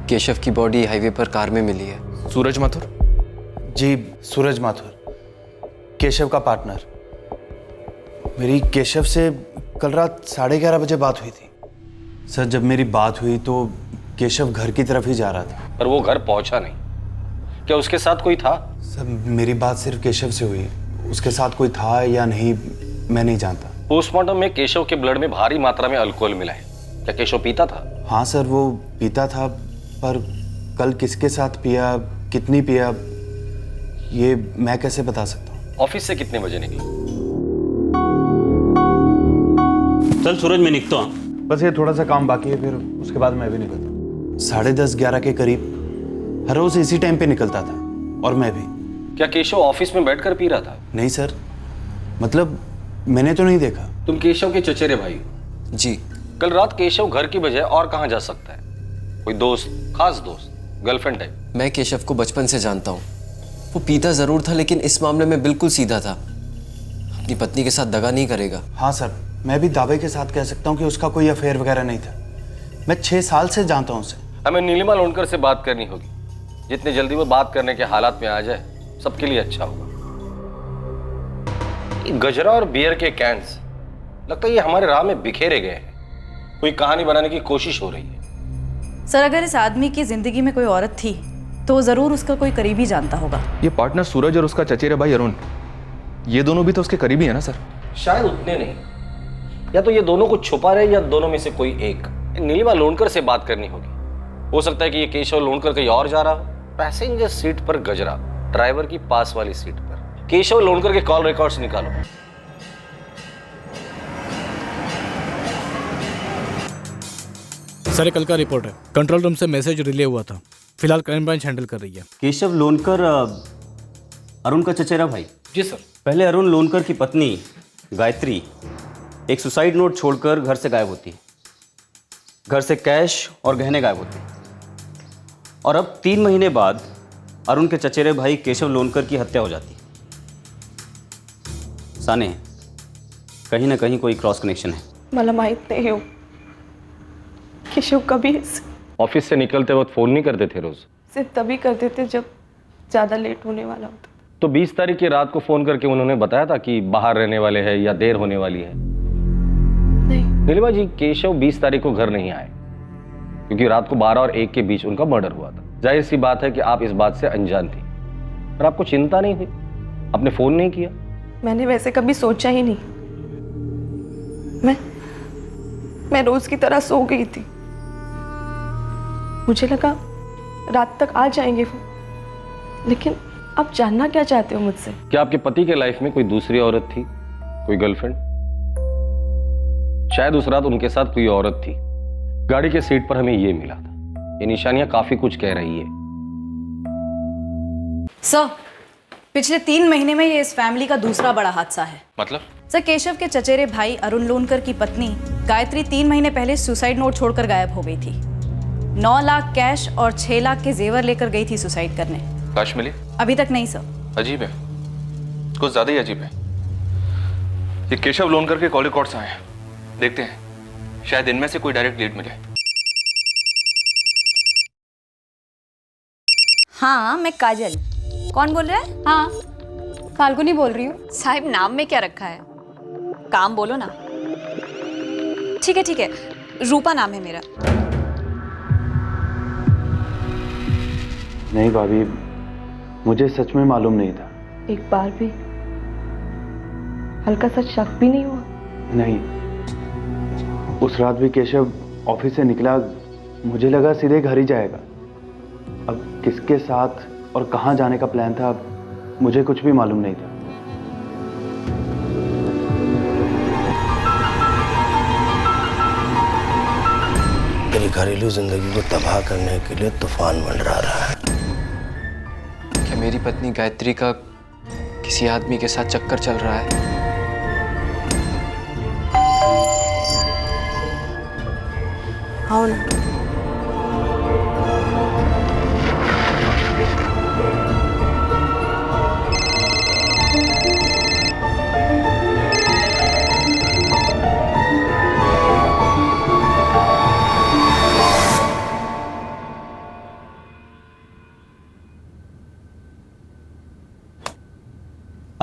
B: केशव की बॉडी हाईवे पर कार में मिली है।
O: सूरज माथुर? जी, सूरज माथुर, केशव का पार्टनर। मेरी केशव से कल रात 11:30 बजे बात हुई थी। सर, जब मेरी बात हुई तो केशव घर की तरफ ही जा रहा था।
G: पर वो घर पहुंचा नहीं। क्या उसके साथ कोई था?
O: सर, मेरी बात सिर्फ केशव से हुई। उसके साथ कोई था या नहीं मैं नहीं जानता।
G: पोस्टमार्टम में केशव के ब्लड में भारी मात्रा में अल्कोहल मिला है। क्या केशव पीता था?
O: हाँ सर, वो पीता था, पर कल किसके साथ पिया, कितनी पिया, ये मैं कैसे बता सकता हूँ?
G: ऑफिस से कितने बजे निकले?
K: चल सूरज, मैं निकता हूँ।
T: बस ये थोड़ा सा काम बाकी है, फिर उसके बाद मैं भी निकलता हूँ।
O: 10:30-11 के करीब हर रोज इसी टाइम पे निकलता था, और मैं भी।
G: क्या केशव ऑफिस में बैठकर पी रहा था?
O: नहीं सर, मतलब मैंने तो नहीं देखा।
G: तुम केशव के चचेरे भाई हो?
B: जी।
G: कल रात केशव घर की बजाय और कहाँ जा सकता है? कोई दोस्त, खास दोस्त, गर्लफ्रेंड टाइप?
B: मैं केशव को बचपन से जानता हूँ। वो पीता जरूर था, लेकिन इस मामले में बिल्कुल सीधा था। अपनी पत्नी के साथ दगा नहीं करेगा।
O: हाँ सर, मैं भी दावे के साथ कह सकता हूँ कि उसका कोई अफेयर वगैरह नहीं था। मैं 6 साल से जानता हूँ उसे।
G: हमें नीलिमा लोणकर से बात करनी होगी। जितनी जल्दी वो बात करने के हालात में आ जाए, सबके लिए अच्छा होगा। ये गजरा और बियर के कैंस, लगता है ये हमारे राह में बिखेरे गए हैं। कोई कहानी बनाने की कोशिश हो रही है।
N: सर, अगर इस आदमी की जिंदगी में कोई औरत थी तो वो जरूर उसका कोई करीबी जानता होगा।
M: ये पार्टनर सूरज और उसका चचेरा भाई अरुण, ये दोनों भी तो उसके करीबी है ना सर?
G: शायद उतने नहीं। या तो ये दोनों को छुपा रहे, या दोनों में से कोई एक। नीलिमा लोणकर से बात करनी होगी। हो सकता है कि ये केशव लोणकर कहीं और जा रहा हो। पैसेंजर सीट पर गजरा, ड्राइवर की पास वाली सीट पर। केशव लोणकर के कॉल रिकॉर्ड्स निकालो।
I: सर, कल का रिपोर्ट है। कंट्रोल रूम से मैसेज रिले हुआ था। फिलहाल क्राइम ब्रांच हैंडल कर रही है।
H: केशव लोणकर अरुण का चचेरा भाई?
M: जी सर।
H: पहले अरुण लोणकर की पत्नी गायत्री एक सुसाइड नोट छोड़कर घर से गायब होती है। घर से कैश और गहने गायब होते हैं। और अब 3 महीने बाद अरुण के चचेरे भाई केशव लोणकर की हत्या हो जाती है। साने, कहीं ना कहीं कोई क्रॉस कनेक्शन है।
R: मला माहित नहीं हो केशव कभी
G: ऑफिस से निकलते वक्त फोन नहीं करते थे रोज?
R: सिर्फ तभी करते थे जब ज़्यादा लेट होने वाला होता।
G: तो 20 तारीख की रात को फोन करके उन्होंने बताया था कि बाहर रहने वाले हैं या देर होने वाली है?
R: नहीं।
G: नीलिमा जी, केशव 20 तारीख को घर नहीं आए क्योंकि रात को 12 और 1 के बीच उनका मर्डर हुआ था। जाहिर सी बात है कि आप इस बात से अनजान थी, पर आपको चिंता नहीं हुई? आपने फोन नहीं किया?
R: मैंने वैसे कभी सोचा ही नहीं। मैं रोज की तरह सो गई थी। मुझे लगा रात तक आ जाएंगे वो, लेकिन आप जानना क्या चाहते हो मुझसे?
G: क्या आपके पति के लाइफ में कोई दूसरी औरत थी, कोई गर्लफ्रेंड? शायद उस रात उनके साथ कोई औरत थी। गाड़ी के सीट पर हमें ये मिला था। ये निशानियां काफी कुछ कह रही है।
N: सर, पिछले 3 महीने में ये इस फैमिली का दूसरा बड़ा हादसा है।
M: मतलब?
N: सर, केशव के चचेरे भाई अरुण लोणकर की पत्नी गायत्री 3 महीने पहले सुसाइड नोट छोड़कर गायब हो गई थी। 9 लाख कैश और 6 लाख के जेवर लेकर गई थी सुसाइड करने।
M: काश मिली?
N: अभी तक नहीं सर।
M: अजीब है, कुछ ज्यादा ही अजीब है। ये केशव लोणकर के कॉल रिकॉर्ड्स आए हैं, देखते हैं, शायद इनमें से कोई डायरेक्ट लीड मिले।
U: हाँ, मैं काजल। कौन बोल रहा है?
S: हाँ, फाल्गुनी बोल रही हूँ। साहिब, नाम में क्या रखा है? काम बोलो ना। ठीक है ठीक है, रूपा नाम है मेरा।
O: नहीं भाभी, मुझे सच में मालूम नहीं था।
R: एक बार भी हल्का सा शक भी नहीं हुआ?
O: नहीं, उस रात भी केशव ऑफिस से निकला, मुझे लगा सीधे घर ही जाएगा। अब किसके साथ और कहाँ जाने का प्लान था, मुझे कुछ भी मालूम नहीं था।
V: मेरी घरेलू जिंदगी को तबाह करने के लिए तूफान मंडरा रहा है।
B: क्या मेरी पत्नी गायत्री का किसी आदमी के साथ चक्कर चल रहा है?
R: हाँ ना।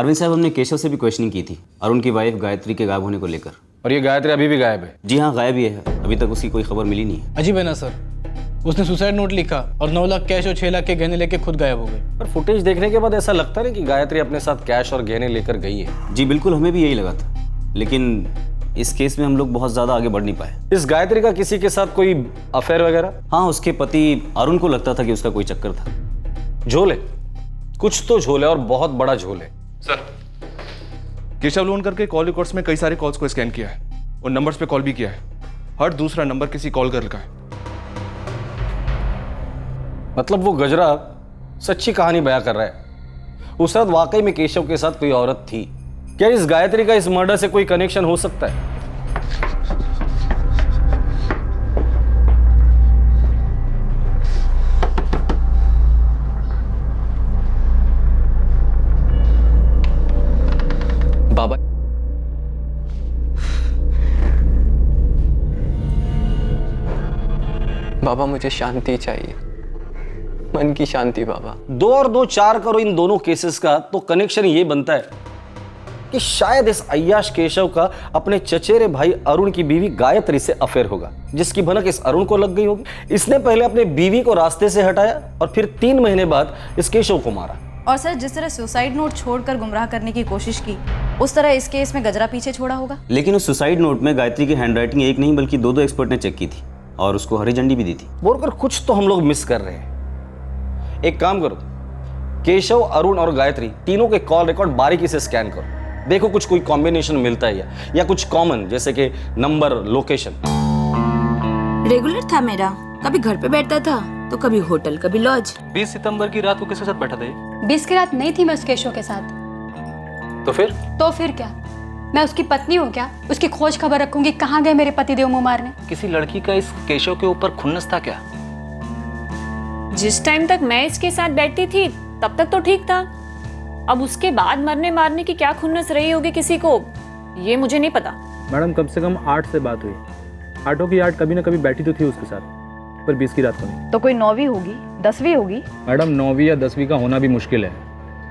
H: अरविंद साहब, हमने केशव से भी क्वेश्चनिंग की थी अरुण की वाइफ गायत्री के गायब होने को लेकर।
G: और ये गायत्री अभी भी गायब है?
H: जी हाँ, गायब ही है, अभी तक उसकी कोई खबर मिली नहीं है।
I: अजीब है ना सर, उसने सुसाइड नोट लिखा और 9 लाख कैश और 6 लाख के गहने लेके खुद गायब हो गए।
G: पर फुटेज देखने के बाद ऐसा लगता है कि गायत्री अपने साथ कैश और गहने लेकर गई है।
H: जी बिल्कुल, हमें भी यही लगा था, लेकिन इस केस में हम लोग बहुत ज़्यादा आगे बढ़ नहीं पाए।
G: इस गायत्री का किसी के साथ कोई अफेयर वगैरह?
H: हाँ, उसके पति अरुण को लगता था कि उसका कोई चक्कर था।
G: झोले? कुछ तो झोले, और बहुत बड़ा झोले।
C: सर, केशव लोन करके कॉल रिकॉर्ड्स में कई सारे कॉल्स को स्कैन किया है, उन नंबर्स पे कॉल भी किया है। हर दूसरा नंबर किसी कॉल गर्ल का है।
G: मतलब वो गजरा सच्ची कहानी बयां कर रहा है। उस रात वाकई में केशव के साथ कोई औरत थी। क्या इस गायत्री का इस मर्डर से कोई कनेक्शन हो सकता है?
B: बाबा, बाबा मुझे शांति चाहिए, मन की शांति बाबा।
G: 2 और 2 4 करो इन दोनों केसेस का, तो कनेक्शन ये बनता है कि शायद इस अय्याश केशव का अपने चचेरे भाई अरुण की बीवी गायत्री से अफेयर होगा, जिसकी भनक इस अरुण को लग गई होगी। इसने पहले अपने बीवी को रास्ते से हटाया और फिर 3 महीने बाद इस केशव को मारा।
N: और सर, जिस तरह सुसाइड नोट छोड़कर गुमराह करने की कोशिश की, उस तरह इस केस में गजरा पीछे छोड़ा होगा।
H: लेकिन उस सुसाइड नोट में गायत्री की हैंडराइटिंग एक नहीं बल्कि 2 एक्सपर्ट ने चेक की थी और उसको हरी झंडी भी दी थी।
G: बोलकर कुछ तो हम लोग मिस कर रहे हैं। एक काम करो, केशव, अरुण और गायत्री तीनों के कॉल रिकॉर्ड बारीकी से स्कैन करो, देखो कुछ कोई कॉम्बिनेशन मिलता है या कुछ कॉमन, जैसे कि नंबर, लोकेशन।
U: रेगुलर था मेरा, कभी घर पे बैठता था तो कभी होटल, कभी लॉज।
F: 20 सितंबर की रात को किसके साथ बैठा था?
S: 20 की रात नहीं थी मैं उस केशव के साथ।
G: तो फिर
S: क्या? मैं उसकी पत्नी हूँ क्या? उसकी खोज खबर रखूंगी कहाँ गए मेरे पतिदेव मुंह मारने।
F: किसी लड़की का इस केशव के ऊपर खुन्नस था क्या?
W: जिस टाइम तक मैं इसके साथ बैठती थी तब तक तो ठीक था। अब उसके बाद मरने मारने की क्या खुन्नस रही होगी किसी को, ये मुझे नहीं पता।
F: मैडम, कम से कम 8 से बात हुई। 8 की 8 कभी ना कभी बैठी तो थी उसके साथ, पर 20 की रात को नहीं।
N: तो कोई 9वीं होगी, 10वीं होगी।
F: मैडम, 9वीं या 10वीं का होना भी मुश्किल है,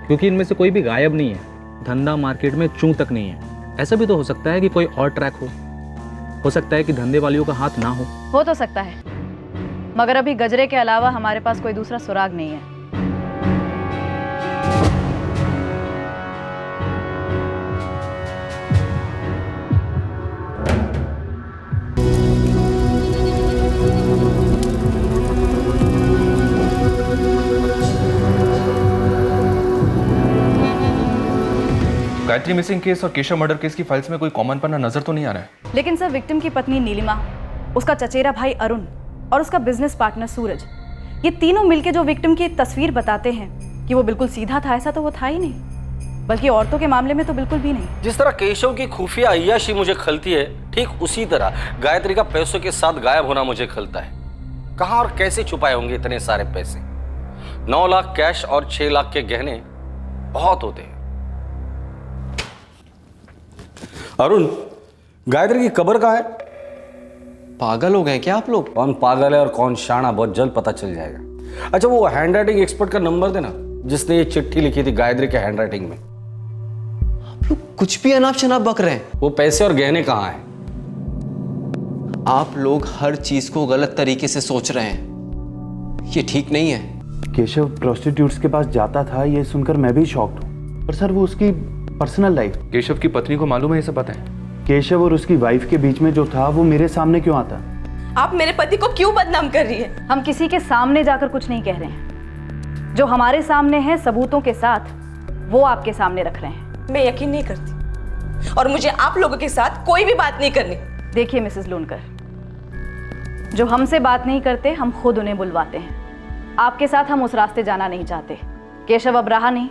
F: क्योंकि इनमें से कोई भी गायब नहीं है। धंधा मार्केट में चूं तक नहीं है। ऐसा भी तो हो सकता है कि कोई और ट्रैक हो सकता है कि धंधे वालियों का हाथ ना हो
N: तो सकता है, मगर अभी गजरे के अलावा हमारे पास कोई दूसरा सुराग नहीं है।
C: गायत्री मिसिंग केस और केशव मर्डर केस की फाइल्स में कोई कॉमन पन्ना नजर तो नहीं आ रहा है।
N: लेकिन सर, विक्टिम की पत्नी नीलिमा, उसका चचेरा भाई अरुण और उसका बिजनेस पार्टनर सूरज, ये तीनों मिलके जो विक्टिम की तस्वीर बताते हैं कि वो बिल्कुल सीधा था, ऐसा तो वो था ही नहीं, बल्कि औरतों के मामले में तो बिल्कुल भी नहीं।
G: जिस तरह केशव की खुफिया अय्याशी मुझे खलती है, ठीक उसी तरह गायत्री का पैसों के साथ गायब होना मुझे खलता है। कहां और कैसे छुपाए होंगे इतने सारे पैसे? 9 लाख कैश और 6 लाख के गहने बहुत होते हैं। अरुण, गायत्री की कब्र कहाँ है?
B: पागल हो गए क्या आप लोग?
G: कौन पागल है और कौन शाना, बहुत जल्द पता चल जाएगा। अच्छा, वो हैंडराइटिंग एक्सपर्ट का नंबर देना, जिसने ये चिट्ठी लिखी थी गायत्री के हैंडराइटिंग में।
B: आप लोग कुछ भी अनाप शनाप बक रहे हैं।
G: वो पैसे और गहने कहाँ हैं?
B: आप लोग हर चीज को गलत तरीके से सोच रहे हैं, ये ठीक नहीं है।
O: केशव प्रोस्टिट्यूट्स के पास जाता था, ये सुनकर मैं भी शॉक्ड हूँ। पर सर, वो उसकी पर्सनल लाइफ।
C: केशव की पत्नी को मालूम है ये सब बातें?
O: केशव और उसकी वाइफ के बीच में जो था वो मेरे सामने क्यों आता?
R: आप मेरे पति को क्यों बदनाम कर रही है?
N: हम किसी के सामने जाकर कुछ नहीं कह रहे हैं, जो हमारे सामने है सबूतों के साथ, वो आपके सामने रख रहे हैं।
R: मैं यकीन नहीं करती और मुझे आप लोगों के साथ कोई भी बात नहीं करनी।
N: देखिए मिसेस लोनकर, जो हमसे बात नहीं करते हम खुद उन्हें बुलवाते हैं। आपके साथ हम उस रास्ते जाना नहीं चाहते। केशव अब रहा नहीं,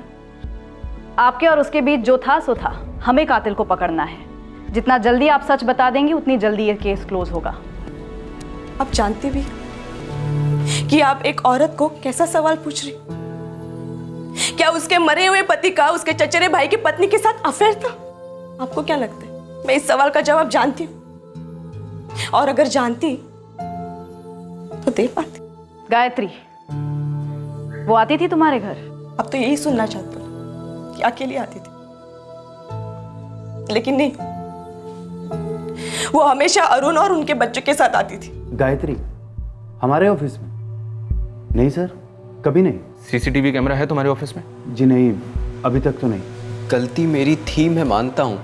N: आपके और उसके बीच जो था सो था। हमें कातिल को पकड़ना है। जितना जल्दी आप सच बता देंगे उतनी जल्दी ये केस क्लोज होगा।
R: आप जानती भी कि आप एक औरत को कैसा सवाल पूछ रही? क्या उसके मरे हुए पति का उसके चचेरे भाई की पत्नी के साथ अफेयर था? आपको क्या लगता है मैं इस सवाल का जवाब जानती हूं? और अगर जानती तो दे पाती।
N: गायत्री, वो आती थी तुम्हारे घर?
R: अब तो यही सुनना चाहती हूँ कि अकेली आती थी। लेकिन नहीं, वो हमेशा अरुण और उनके बच्चों के साथ आती थी।
O: गायत्री हमारे ऑफिस में? नहीं सर, कभी नहीं।
C: सीसीटीवी कैमरा है तुम्हारे ऑफिस में?
O: जी नहीं, अभी तक तो नहीं।
B: गलती मेरी थी, मैं मानता हूं।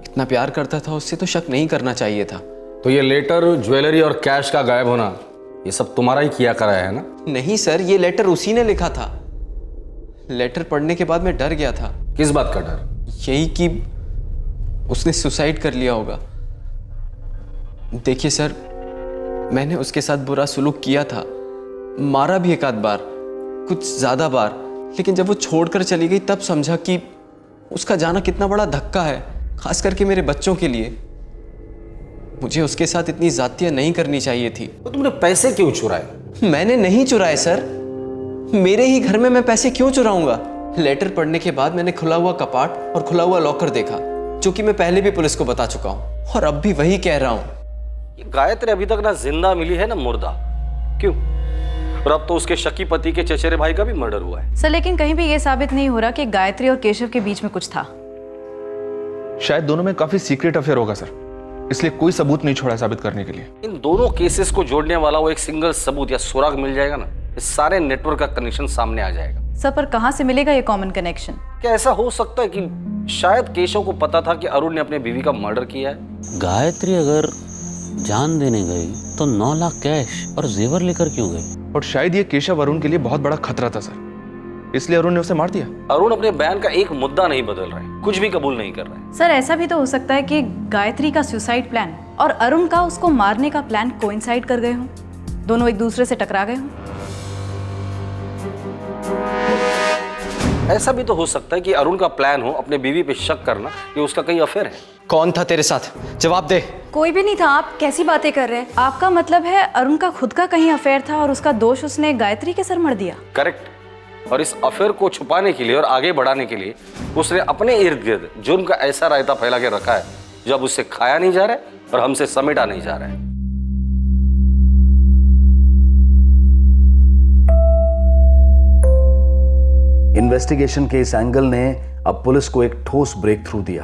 B: इतना प्यार करता था उससे तो शक नहीं करना चाहिए था।
G: तो ये लेटर, ज्वेलरी और कैश का गायब होना, ये सब तुम्हारा ही किया कराया है ना?
B: नहीं सर, ये लेटर उसी ने लिखा था। लेटर पढ़ने के बाद मैं डर गया था।
G: किस बात का डर?
B: यही कि उसने सुसाइड कर लिया होगा। देखिए सर, मैंने उसके साथ बुरा सुलूक किया था, मारा भी एक आध बार, कुछ ज्यादा बार, लेकिन जब वो छोड़कर चली गई तब समझा कि उसका जाना कितना बड़ा धक्का है, खास करके मेरे बच्चों के लिए। मुझे उसके साथ इतनी जातियां नहीं करनी चाहिए थी।
G: तो तुमने पैसे क्यों चुराए?
B: मैंने नहीं चुराए सर, मेरे ही घर में मैं पैसे क्यों चुराऊंगा? लेटर पढ़ने के बाद मैंने खुला हुआ कपाट और खुला हुआ लॉकर देखा, जो कि मैं पहले भी पुलिस को बता चुका हूं, और अब भी वही कह रहा हूं।
G: गायत्री अभी तक ना जिंदा मिली है ना मुर्दा। क्यों? और अब तो उसके शकी पति के चचेरे भाई का भी मर्डर हुआ है।
N: सर लेकिन कहीं भी ये साबित नहीं हो रहा कि गायत्री और केशव के बीच में कुछ था।
C: शायद दोनों में काफी सीक्रेट अफेयर होगा सर, इसलिए कोई सबूत नहीं छोड़ा साबित करने के लिए।
G: इन दोनों केसेस को जोड़ने वाला वो एक सिंगल सबूत या सुराग मिल जाएगा ना, इस सारे नेटवर्क का कनेक्शन सामने आ जाएगा।
N: सर पर कहां से मिलेगा ये कॉमन कनेक्शन?
G: क्या ऐसा हो सकता है कि शायद केशव को पता था कि अरुण ने अपने बीवी का मर्डर किया है?
K: गायत्री अगर जान देने गई तो 9 लाख कैश और जेवर लेकर क्यों गई?
C: और शायद ये केशव अरुण के लिए बहुत बड़ा खतरा था सर, इसलिए अरुण ने उसे मार दिया।
G: अरुण अपने बयान का एक मुद्दा नहीं बदल रहा है, कुछ भी कबूल नहीं कर रहा है।
N: सर ऐसा भी तो हो सकता है कि गायत्री का सुसाइड प्लान और अरुण का उसको मारने का प्लान कोइंसाइड कर गए हों, दोनों एक दूसरे से टकरा गए हों।
G: ऐसा भी तो हो सकता है कि अरुण का प्लान हो अपने बीवी पे शक करना कि उसका कहीं अफेयर है।
B: कौन था तेरे साथ? जवाब दे।
N: कोई भी नहीं था। आप कैसी बातें कर रहे हैं? आपका मतलब है अरुण का खुद का कहीं अफेयर था और उसका दोष उसने गायत्री के सर मढ़ दिया?
G: करेक्ट। और इस अफेयर को छुपाने के लिए और आगे बढ़ाने के लिए उसने अपने इर्द गिर्द जुर्म का ऐसा रायता फैला के रखा है जो अब उससे खाया नहीं जा रहा है और हमसे समेटा नहीं जा रहा है।
A: इन्वेस्टिगेशन के इस एंगल ने अब पुलिस को एक ठोस ब्रेक थ्रू दिया।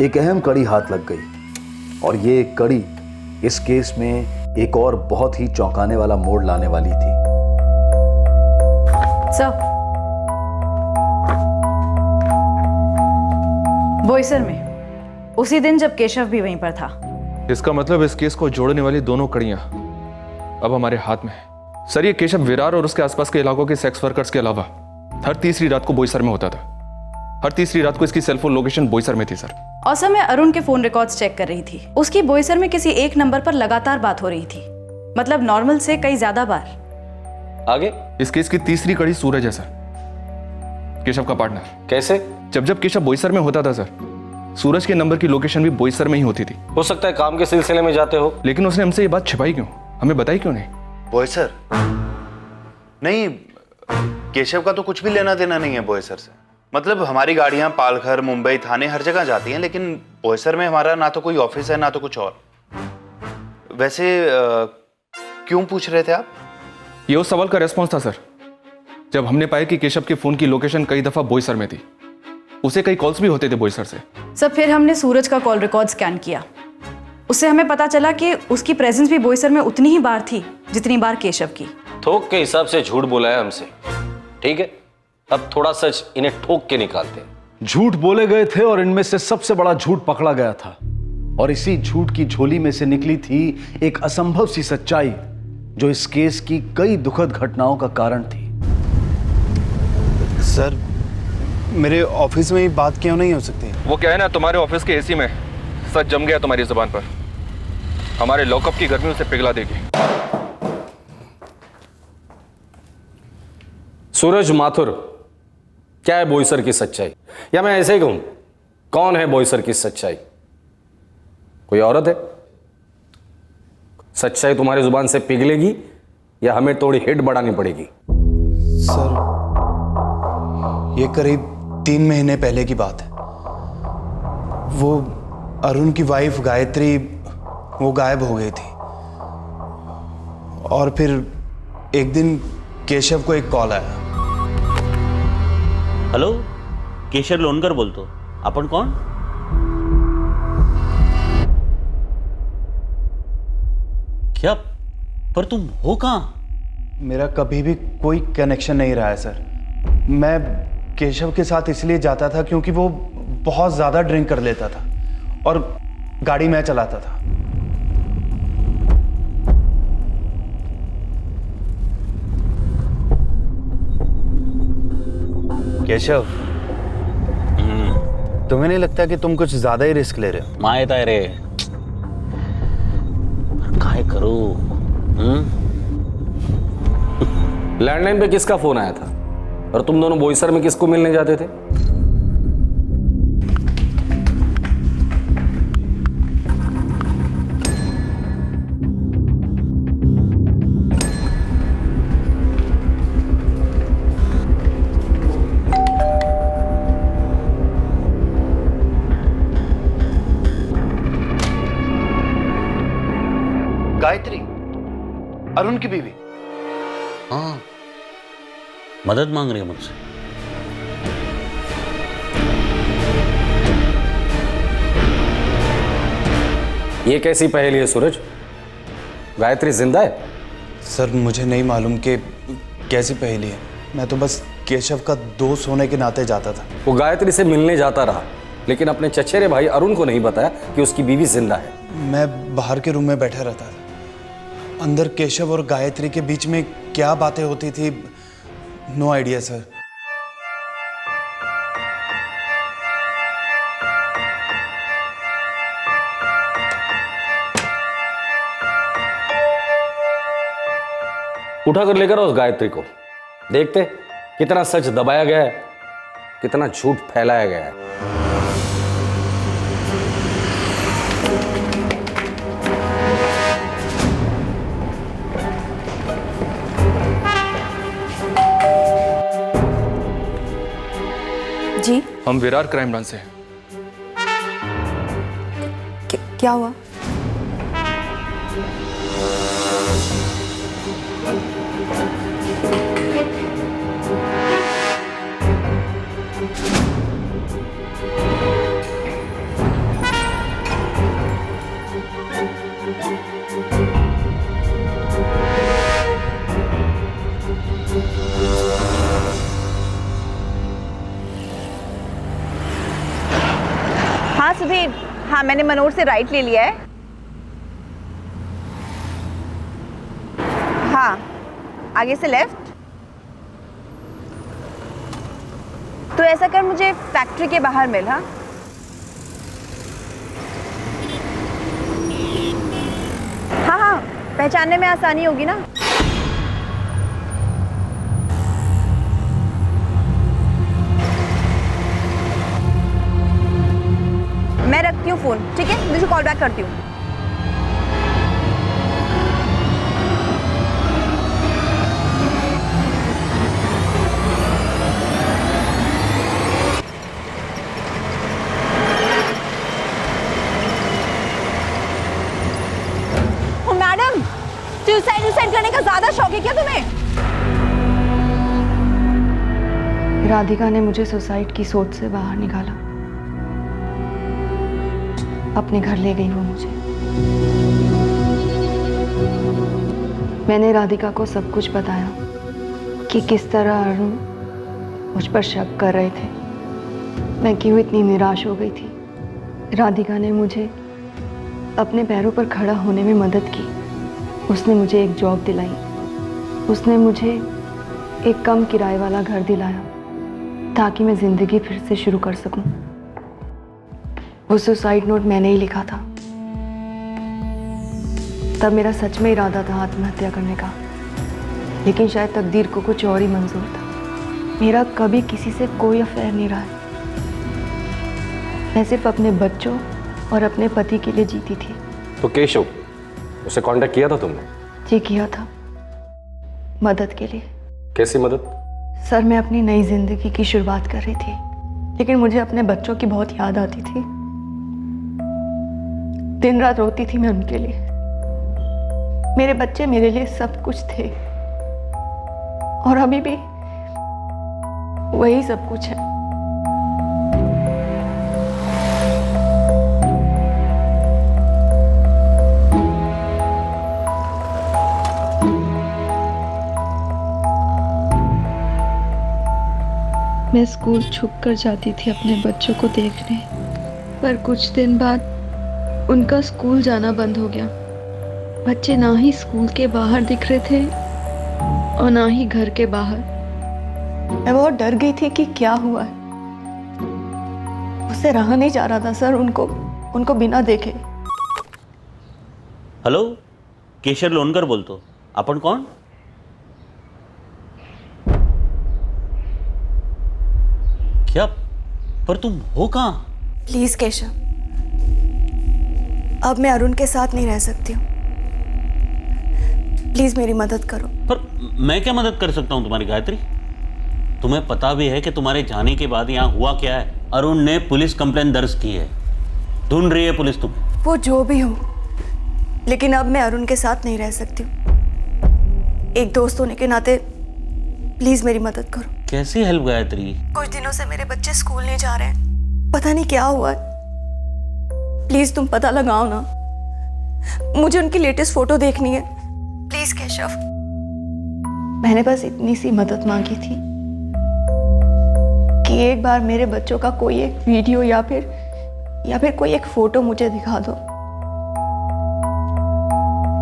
A: एक अहम कड़ी हाथ लग गई और ये कड़ी इस केस में एक और बहुत ही चौंकाने वाला मोड़ लाने वाली थी।
N: सर, बोईसर में उसी दिन जब केशव भी वहीं पर था।
C: इसका मतलब इस केस को जोड़ने वाली दोनों कड़ियां अब हमारे हाथ में है। सर ये केशव विरार और उसके आसपास के इलाकों के सेक्स वर्कर्स के अलावा हर तीसरी रात को बोईसर में होता था। हर तीसरी रात को इसकी सेलफोन लोकेशन बोईसर में थी सर।
N: और सर मैं अरुण के फोन रिकॉर्ड्स चेक कर रही थी, उसकी बोईसर में किसी एक नंबर पर लगातार बात हो रही थी, मतलब नॉर्मल से कई ज्यादा बार।
G: आगे?
C: इस केस की तीसरी कड़ी सूरज है सर, केशव का पार्टनर।
G: कैसे?
C: जब केशव बोईसर में होता था सर, सूरज के नंबर की लोकेशन भी बोईसर में ही होती थी।
G: हो सकता है काम के सिलसिले में जाते हो।
C: लेकिन उसने हमसे ये बात छिपाई क्यों? हमें बताई क्यों नहीं?
O: बोईसर नहीं, केशव का तो कुछ भी लेना देना नहीं है बोईसर से। मतलब हमारी गाड़ियां पालघर, मुंबई, थाने हर जगह जाती हैं, लेकिन बोईसर में हमारा ना तो कोई ऑफिस है ना तो कुछ और। वैसे क्यों पूछ रहे थे आप?
C: ये उस सवाल का रिस्पॉन्स था सर, जब हमने पाया कि केशव के फोन की लोकेशन कई दफा बोईसर में थी। उसे कई कॉल्स भी होते थे बोईसर से।
N: सर फिर हमने सूरज का कॉल रिकॉर्ड स्कैन किया, उससे हमें पता चला कि उसकी प्रेजेंस भी बोईसर में उतनी ही बार थी जितनी बार केशव की।
G: थोक के हिसाब से झूठ बोला है हमसे, ठीक है? अब थोड़ा सच इन्हें ठोक के निकालते हैं।
A: झूठ बोले गए थे और इनमें से सबसे बड़ा झूठ पकड़ा गया था, और इसी झूठ की झोली में से निकली थी एक असंभव सी सच्चाई जो इस केस की कई दुखद घटनाओं का कारण थी।
O: सर मेरे ऑफिस में ही बात क्यों नहीं हो सकती?
C: वो क्या है ना, तुम्हारे ऑफिस के एसी में सच जम गया तुम्हारी जुबान पर। हमारे लॉकअप की गर्मी उसे पिघला देगी।
G: सूरज माथुर, क्या है बोईसर की सच्चाई? या मैं ऐसे ही कहूं, कौन है बोईसर की सच्चाई? कोई औरत है? सच्चाई तुम्हारी जुबान से पिघलेगी या हमें थोड़ी हिट बढ़ानी पड़ेगी?
O: सर ये करीब 3 महीने पहले की बात है। वो अरुण की वाइफ गायत्री वो गायब हो गई थी, और फिर एक दिन केशव को एक कॉल आया।
K: हेलो, केशव लोनकर बोलतो. अपन कौन? क्या? पर तुम हो कहाँ?
O: मेरा कभी भी कोई कनेक्शन नहीं रहा है सर। मैं केशव के साथ इसलिए जाता था क्योंकि वो बहुत ज़्यादा ड्रिंक कर लेता था और गाड़ी मैं चलाता था। केशव, तुम्हें नहीं लगता कि तुम कुछ ज़्यादा ही रिस्क ले रहे हो?
K: मायता है रे, काय करूं?
G: लैंडलाइन पे किसका फोन आया था और तुम दोनों बोईसर में किसको मिलने जाते थे?
O: गायत्री, अरुण की बीवी।
K: हाँ, मदद मांग रही है मुझसे।
G: ये कैसी पहेली है सूरज? गायत्री जिंदा है?
O: सर मुझे नहीं मालूम कि कैसी पहेली है। मैं तो बस केशव का दोस्त होने के नाते जाता था।
G: वो गायत्री से मिलने जाता रहा लेकिन अपने चचेरे भाई अरुण को नहीं बताया कि उसकी बीवी जिंदा है।
O: मैं बाहर के रूम में बैठा रहता था। अंदर केशव और गायत्री के बीच में क्या बातें होती थी, नो आइडिया सर।
G: उठा कर लेकर उस गायत्री को, देखते कितना सच दबाया गया है, कितना झूठ फैलाया गया है।
R: जी,
C: हम विरार क्राइम ब्रांच से हैं।
R: क्या हुआ?
N: हाँ सुधीर, हाँ मैंने मनोज से राइट ले लिया है। हाँ, आगे से लेफ्ट। तो ऐसा कर, मुझे फैक्ट्री के बाहर मिल। हाँ हाँ हाँ, पहचानने में आसानी होगी ना। मैं रखती हूँ फोन, ठीक है? मुझे कॉल बैक करती हूँ। ओ मैडम, सुसाइड करने का ज्यादा शौक है क्या तुम्हें?
R: राधिका ने मुझे सुसाइड की सोच से बाहर निकाला। अपने घर ले गई वो मुझे। मैंने राधिका को सब कुछ बताया कि किस तरह अरुण मुझ पर शक कर रहे थे, मैं क्यों इतनी निराश हो गई थी। राधिका ने मुझे अपने पैरों पर खड़ा होने में मदद की। उसने मुझे एक जॉब दिलाई, उसने मुझे एक कम किराए वाला घर दिलाया ताकि मैं जिंदगी फिर से शुरू कर सकूं। वो सुसाइड नोट मैंने ही लिखा था। तब मेरा सच में इरादा था आत्महत्या करने का, लेकिन शायद तकदीर को कुछ और ही मंजूर था। मेरा कभी किसी से कोई अफेयर नहीं रहा है। मैं सिर्फ अपने बच्चों और अपने पति के लिए जीती थी।
G: तो केशव, उसे कांटेक्ट किया था तुमने?
R: जी किया था, मदद के लिए।
G: कैसी मदद?
R: सर, मैं अपनी नई जिंदगी की शुरुआत कर रही थी, लेकिन मुझे अपने बच्चों की बहुत याद आती थी। दिन रात रोती थी मैं उनके लिए। मेरे बच्चे मेरे लिए सब कुछ थे और अभी भी वही सब कुछ है।
E: मैं स्कूल छुप कर जाती थी अपने बच्चों को देखने, पर कुछ दिन बाद उनका स्कूल जाना बंद हो गया। बच्चे ना ही स्कूल के बाहर दिख रहे थे और ना ही घर के बाहर।
R: मैं बहुत डर गई थी कि क्या हुआ है। उससे रहा नहीं जा रहा था सर उनको बिना देखे।
K: हॅलो, केशर लोणकर बोलतो. आपण कोण? क्या? पर तुम हो कहाँ?
R: प्लीज केशव, अब मैं अरुण के साथ नहीं रह सकती हूँ। प्लीज मेरी मदद करो।
K: पर मैं क्या मदद कर सकता हूँ तुम्हारी गायत्री? तुम्हें पता भी है कि तुम्हारे जाने के बाद यहाँ हुआ क्या है? अरुण ने पुलिस कंप्लेंट दर्ज की है, ढूंढ रही है पुलिस तुम्हें।
R: वो जो भी हो, लेकिन अब मैं अरुण के साथ नहीं रह सकती हूँ। एक दोस्त होने के नाते प्लीज मेरी मदद करो।
K: कैसी हेल्प गायत्री?
R: कुछ दिनों से मेरे बच्चे स्कूल नहीं जा रहे हैं, पता नहीं क्या हुआ है। प्लीज तुम पता लगाओ ना, मुझे उनकी लेटेस्ट फोटो देखनी है। प्लीज केशव, मैंने बस इतनी सी मदद मांगी थी कि एक बार मेरे बच्चों का कोई एक वीडियो या फिर कोई एक फोटो मुझे दिखा दो।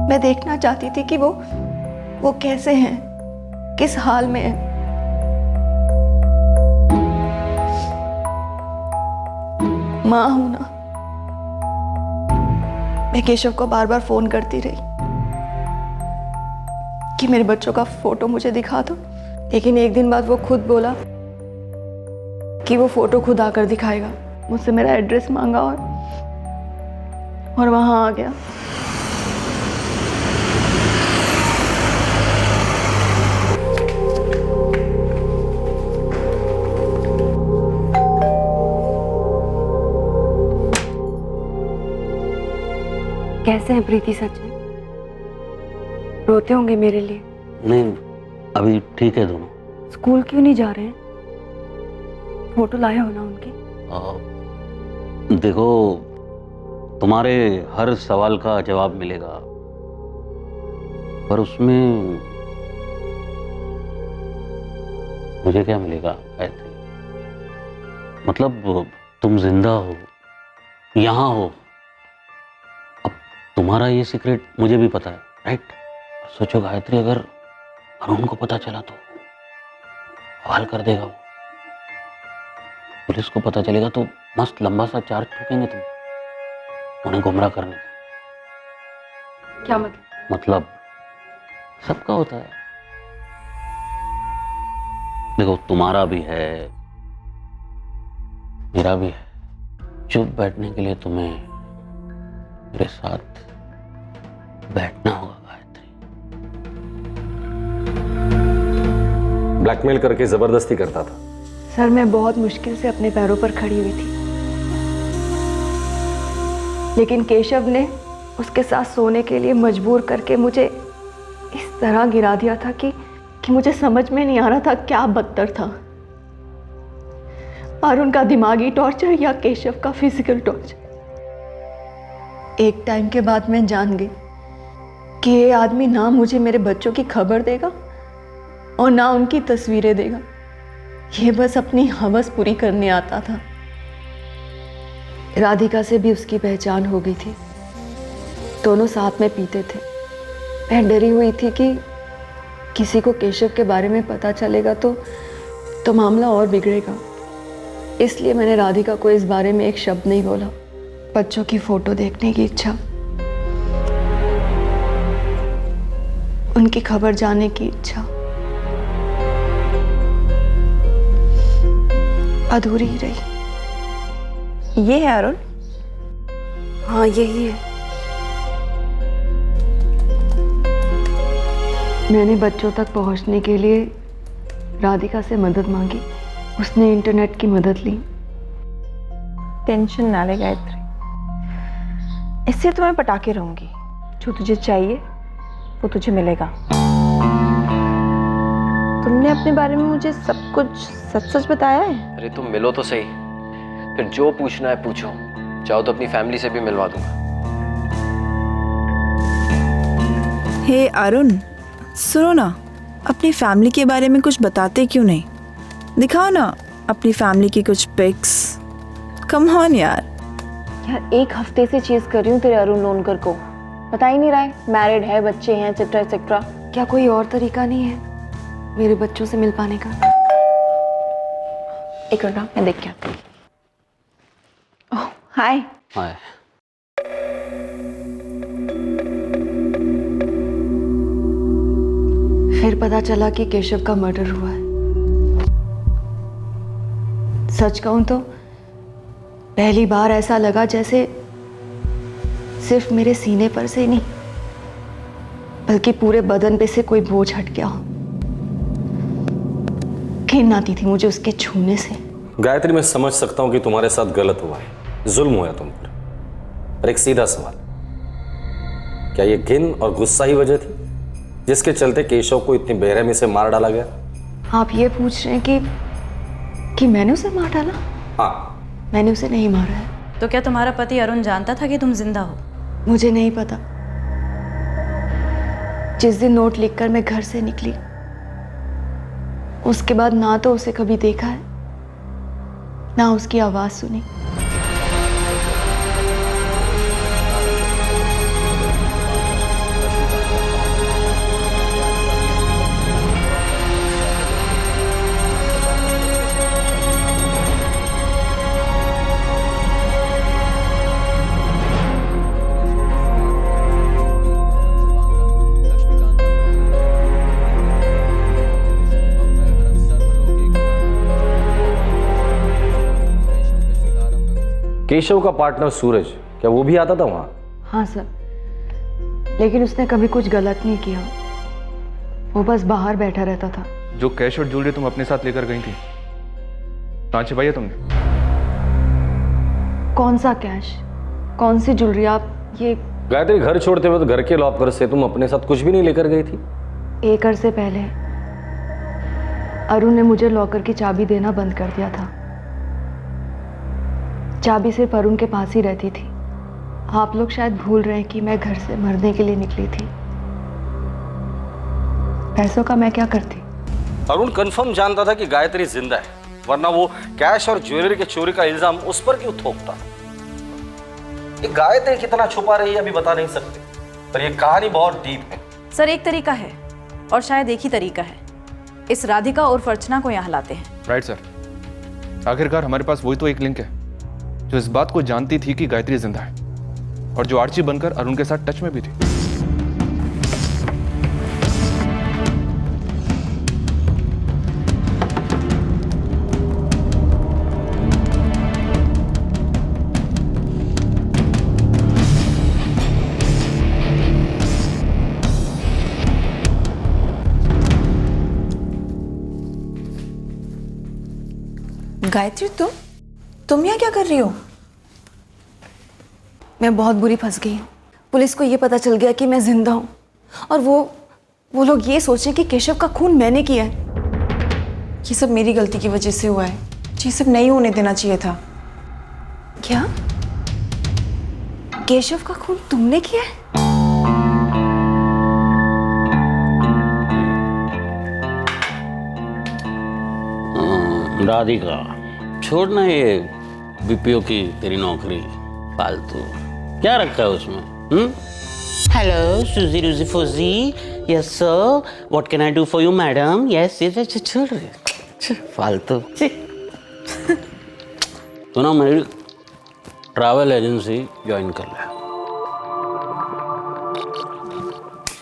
R: मैं देखना चाहती थी कि वो कैसे हैं, किस हाल में हैं। माँ हूं ना। मैं केशव को बार बार फोन करती रही कि मेरे बच्चों का फोटो मुझे दिखा दो, लेकिन एक दिन बाद वो खुद बोला कि वो फोटो खुद आकर दिखाएगा। मुझसे मेरा एड्रेस मांगा और वहां आ गया। कैसे हैं प्रीति सचिन? रोते होंगे मेरे लिए।
K: नहीं, अभी ठीक है दोनों।
R: स्कूल क्यों नहीं जा रहे हैं? फोटो लाए हो ना उनकी?
K: देखो, तुम्हारे हर सवाल का जवाब मिलेगा, पर उसमें मुझे क्या मिलेगा गायत्री? मतलब तुम जिंदा हो, यहां हो। अब तुम्हारा ये सीक्रेट मुझे भी पता है, राइट? सोचो गायत्री, अगर अरुण को पता चला तो हवाल कर देगा वो। पुलिस को पता चलेगा तो मस्त लंबा सा चार्ज ठोकेंगे तुम, उन्हें गुमराह करने का।
R: क्या मतलब?
K: मतलब सबका होता है। देखो, तुम्हारा भी है, मेरा भी है। चुप बैठने के लिए तुम्हें मेरे साथ बैठना होगा गायत्री।
G: ब्लैकमेल करके जबरदस्ती करता था।
R: सर, मैं बहुत मुश्किल से अपने पैरों पर खड़ी हुई थी, लेकिन केशव ने उसके साथ सोने के लिए मजबूर करके मुझे इस तरह गिरा दिया था कि मुझे समझ में नहीं आ रहा था क्या बदतर था, अरुण का दिमागी टॉर्चर या केशव का फिजिकल टॉर्चर। एक टाइम के बाद मैं जान गई कि ये आदमी ना मुझे मेरे बच्चों की खबर देगा और ना उनकी तस्वीरें देगा। ये बस अपनी हवस पूरी करने आता था। राधिका से भी उसकी पहचान हो गई थी, दोनों साथ में पीते थे। मैं डरी हुई थी कि किसी को केशव के बारे में पता चलेगा तो मामला और बिगड़ेगा। इसलिए मैंने राधिका को इस बारे में एक शब्द नहीं बोला। बच्चों की फोटो देखने की इच्छा, उनकी खबर जानने की इच्छा अधूरी ही रही। ये है अरुण? हाँ, यही है। मैंने बच्चों तक पहुंचने के लिए राधिका से मदद मांगी, उसने इंटरनेट की मदद ली।
E: टेंशन ना ले गायत्री, इससे तो मैं पटाके रहूंगी। जो तुझे चाहिए वो तुझे मिलेगा। तुमने अपने बारे में मुझे सब कुछ सच सच बताया है?
B: अरे तुम मिलो तो सही, फिर जो पूछना है पूछो। चाहो तो अपनी फैमिली से भी मिलवा दूंगा।
J: हे अरुण, सुनो ना, अपनी फैमिली के बारे में कुछ बताते क्यों नहीं? दिखाओ ना, अपनी फैमिली की कुछ पिक्स। कम ऑन यार।
R: यार 1 हफ्ते से चेज कर रही हूँ तेरे अरुण लोनकर को, पता ही नहीं रहा है मैरिड है, बच्चे हैं, एक्सेट्रा एक्सेट्रा। क्या कोई और तरीका नहीं है मेरे बच्चों से मिल पाने का? एक मिनट मैं देख के आती हूँ। ओह हाय।
K: हाय।
R: फिर पता चला कि केशव का मर्डर हुआ है। सच कहूं तो पहली बार ऐसा लगा जैसे सिर्फ मेरे सीने पर से नहीं बल्कि पूरे बदन पे से कोई बोझ हट गया हो। घिन आती थी मुझे उसके छूने से।
G: गायत्री, मैं समझ सकता हूं कि तुम्हारे साथ गलत हुआ है, जुल्म हुआ तुम पर एक सीधा सवाल, क्या ये घिन और गुस्सा ही वजह थी जिसके चलते केशव को इतनी बेरहमी से मार डाला गया?
R: आप ये पूछ रहे हैं कि मैंने उसे मार डाला?
G: हाँ।
R: मैंने उसे नहीं मारा है।
N: तो क्या तुम्हारा पति अरुण जानता था कि तुम जिंदा हो?
R: मुझे नहीं पता। जिस दिन नोट लिखकर मैं घर से निकली उसके बाद ना तो उसे कभी देखा है ना उसकी आवाज सुनी।
G: केशव का पार्टनर सूरज, क्या वो भी आता था वहां?
R: हाँ सर, लेकिन उसने कभी कुछ गलत नहीं किया, वो बस बाहर बैठा रहता था।
C: जो कैश और ज्वेलरी तुम अपने साथ लेकर गई थी, कहाँ छिपाई है तुमने?
R: कौन सा कैश, कौन सी ज्वेलरी? आप ये
G: गायत्री, घर छोड़ते हुए तो घर के लॉकर से तुम अपने साथ कुछ भी नहीं लेकर गई थी?
R: 1 अरसे पहले अरुण ने मुझे लॉकर की चाबी देना बंद कर दिया था। चाबी सिर्फ अरुण के पास ही रहती थी। आप लोग शायद भूल रहे हैं कि मैं घर से मरने के लिए निकली थी। पैसों का मैं क्या करती?
G: अरुण कंफर्म जानता था कि गायत्री जिंदा है, वरना वो कैश और ज्वेलरी के चोरी का इल्जाम उस पर क्यों थोपता? ये गायत्री कितना छुपा रही है अभी बता नहीं सकते, पर ये कहानी बहुत डीप है।
N: सर एक तरीका है और शायद एक ही तरीका है, इस राधिका और अर्चना को यहाँ लाते हैं।
C: Right sir. आखिरकार हमारे पास वही तो एक लिंक है जो इस बात को जानती थी कि गायत्री जिंदा है और जो आर्ची बनकर अरुण के साथ टच में भी थी।
R: गायत्री, तुम यहाँ क्या कर रही हो? मैं बहुत बुरी फंस गई हूँ। पुलिस को ये पता चल गया कि मैं जिंदा हूँ और वो लोग ये सोचें कि केशव का खून मैंने किया है। ये सब मेरी गलती की वजह से हुआ है। ये सब नहीं होने देना चाहिए था। क्या केशव का खून तुमने किया है?
K: राधिका, छोड़ना ये बीपीओ की तेरी नौकरी, फालतू। क्या रखा है उसमें? हेलो सुजी रूजी फौजी, yes sir, what can I do for you madam? Yes yes, छोड़ फालतू। तो ना मेरी ट्रैवल एजेंसी ज्वाइन कर ले,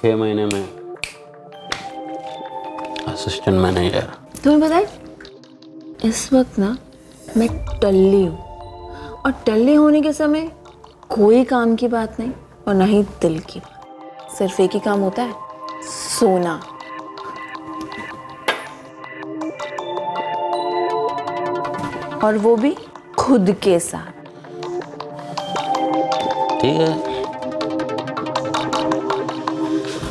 K: 6 महीने में असिस्टेंट मैनेजर।
R: तुम्हें पता है इस वक्त ना मैं टल्ली हूँ, और टल्ली होने के समय कोई काम की बात नहीं और ना ही दिल की बात। सिर्फ एक ही काम होता है, सोना। और वो भी खुद के साथ।
K: ठीक है।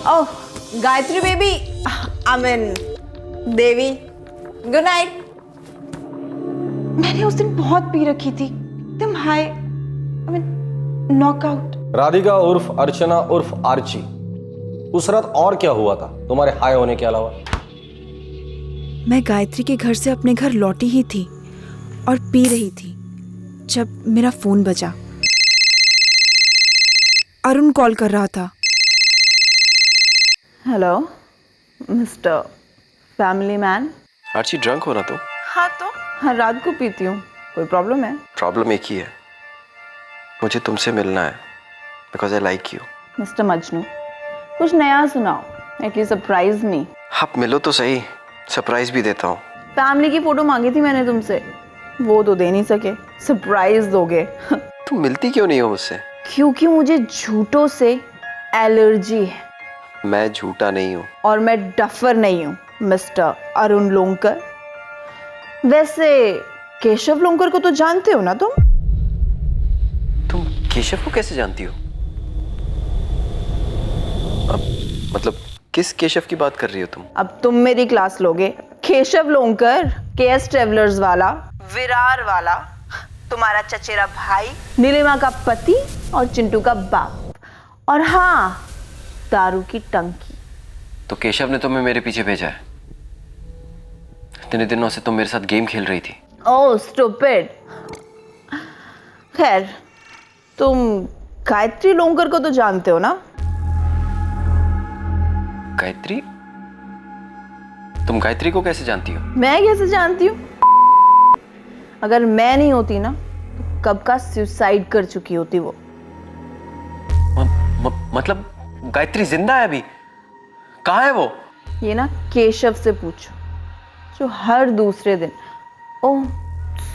R: Oh Gayatri baby, I mean Devi, good night. मैंने उस दिन बहुत पी रखी थी, एकदम high, I mean knockout.
G: Radhika उर्फ अर्चना उर्फ आर्ची, उस रात और क्या हुआ था तुम्हारे हाई होने के अलावा?
J: मैं गायत्री के घर से अपने घर लौटी ही थी और पी रही थी जब मेरा फ़ोन बजा। अरुण कॉल कर रहा था।
R: Hello mister family man.
B: Archie drunk हो ना तुम?
R: हाँ तो हाँ, रात को पीती हूँ। कोई प्रॉब्लम है?
B: प्रॉब्लम एक ही है, मुझे तुमसे मिलना है because I like you.
R: Mister Majnu, कुछ नया सुनाओ, एटलीस्ट सरप्राइज मी।
B: आप मिलो तो सही, सरप्राइज भी देता हूँ।
R: फैमिली की फोटो मांगी थी मैंने तुमसे, वो तो दे नहीं सके, सरप्राइज दोगे?
B: तुम मिलती क्यों नहीं हो मुझसे?
R: क्योंकि मुझे झूठों से एलर्जी है।
B: मैं झूठा नहीं हूँ
R: और मैं डफर नहीं हूँ मिस्टर अरुण लोंकर। वैसे केशव लोंकर को तो जानते हो ना तुम?
B: तुम केशव को कैसे जानती हो? अब मतलब किस केशव की बात कर रही हो तुम?
R: अब तुम मेरी क्लास लोगे। केशव लोंकर, केएस ट्रेवलर्स वाला, विरार वाला, तुम्हारा चचेरा भाई, नीलिमा का पति और चिंटू का बाप, और हाँ, दारू की टंकी।
B: तो केशव ने तुम्हें मेरे पीछे भेजा है? इतने दिनों से तुम मेरे साथ गेम खेल रही थी।
R: ओह स्टूपिड। खैर, तुम गायत्री लोंकर को तो जानते हो ना?
B: गायत्री? तुम गायत्री को कैसे जानती हो?
R: मैं कैसे जानती हूँ? अगर मैं नहीं होती ना तो कब का सुसाइड कर चुकी होती वो।
B: मतलब गायत्री जिंदा है अभी? कहाँ है वो?
R: ये ना केशव से पूछो, जो हर दूसरे दिन, ओह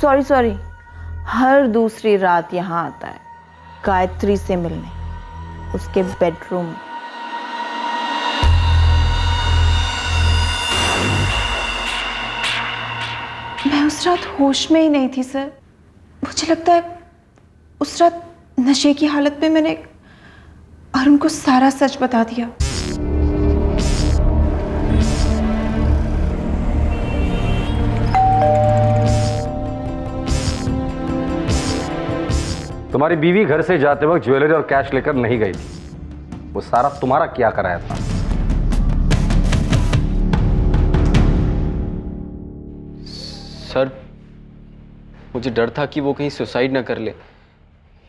R: सॉरी, हर दूसरी रात यहाँ आता है गायत्री से मिलने, उसके बेडरूम में। मैं उस रात होश में ही नहीं थी सर। मुझे लगता है उस रात नशे की हालत में मैंने अरुण को सारा सच बता दिया।
G: तुम्हारी बीवी घर से जाते वक्त ज्वेलरी और कैश लेकर नहीं गई थी, वो सारा तुम्हारा क्या कराया था?
B: सर, मुझे डर था कि वो कहीं सुसाइड ना कर ले,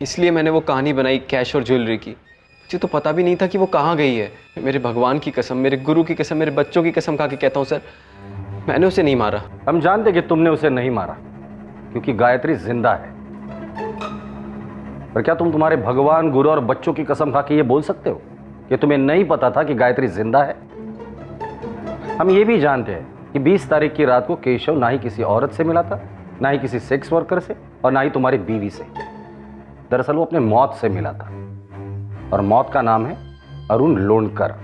B: इसलिए मैंने वो कहानी बनाई कैश और ज्वेलरी की। मुझे तो पता भी नहीं था कि वो कहाँ गई है। मेरे भगवान की कसम, मेरे गुरु की कसम, मेरे बच्चों की कसम खा के कहता हूँ सर, मैंने उसे नहीं मारा।
G: हम जानते कि तुमने उसे नहीं मारा क्योंकि गायत्री जिंदा है, पर क्या तुम तुम्हारे भगवान, गुरु और बच्चों की कसम खा के ये बोल सकते हो कि तुम्हें नहीं पता था कि गायत्री जिंदा है? हम ये भी जानते हैं कि 20 तारीख की रात को केशव ना ही किसी औरत से मिला था, ना ही किसी सेक्स वर्कर से, और ना ही तुम्हारी बीवी से। दरअसल वो अपने मौत से मिला था, और मौत का नाम है अरुण लोंकर।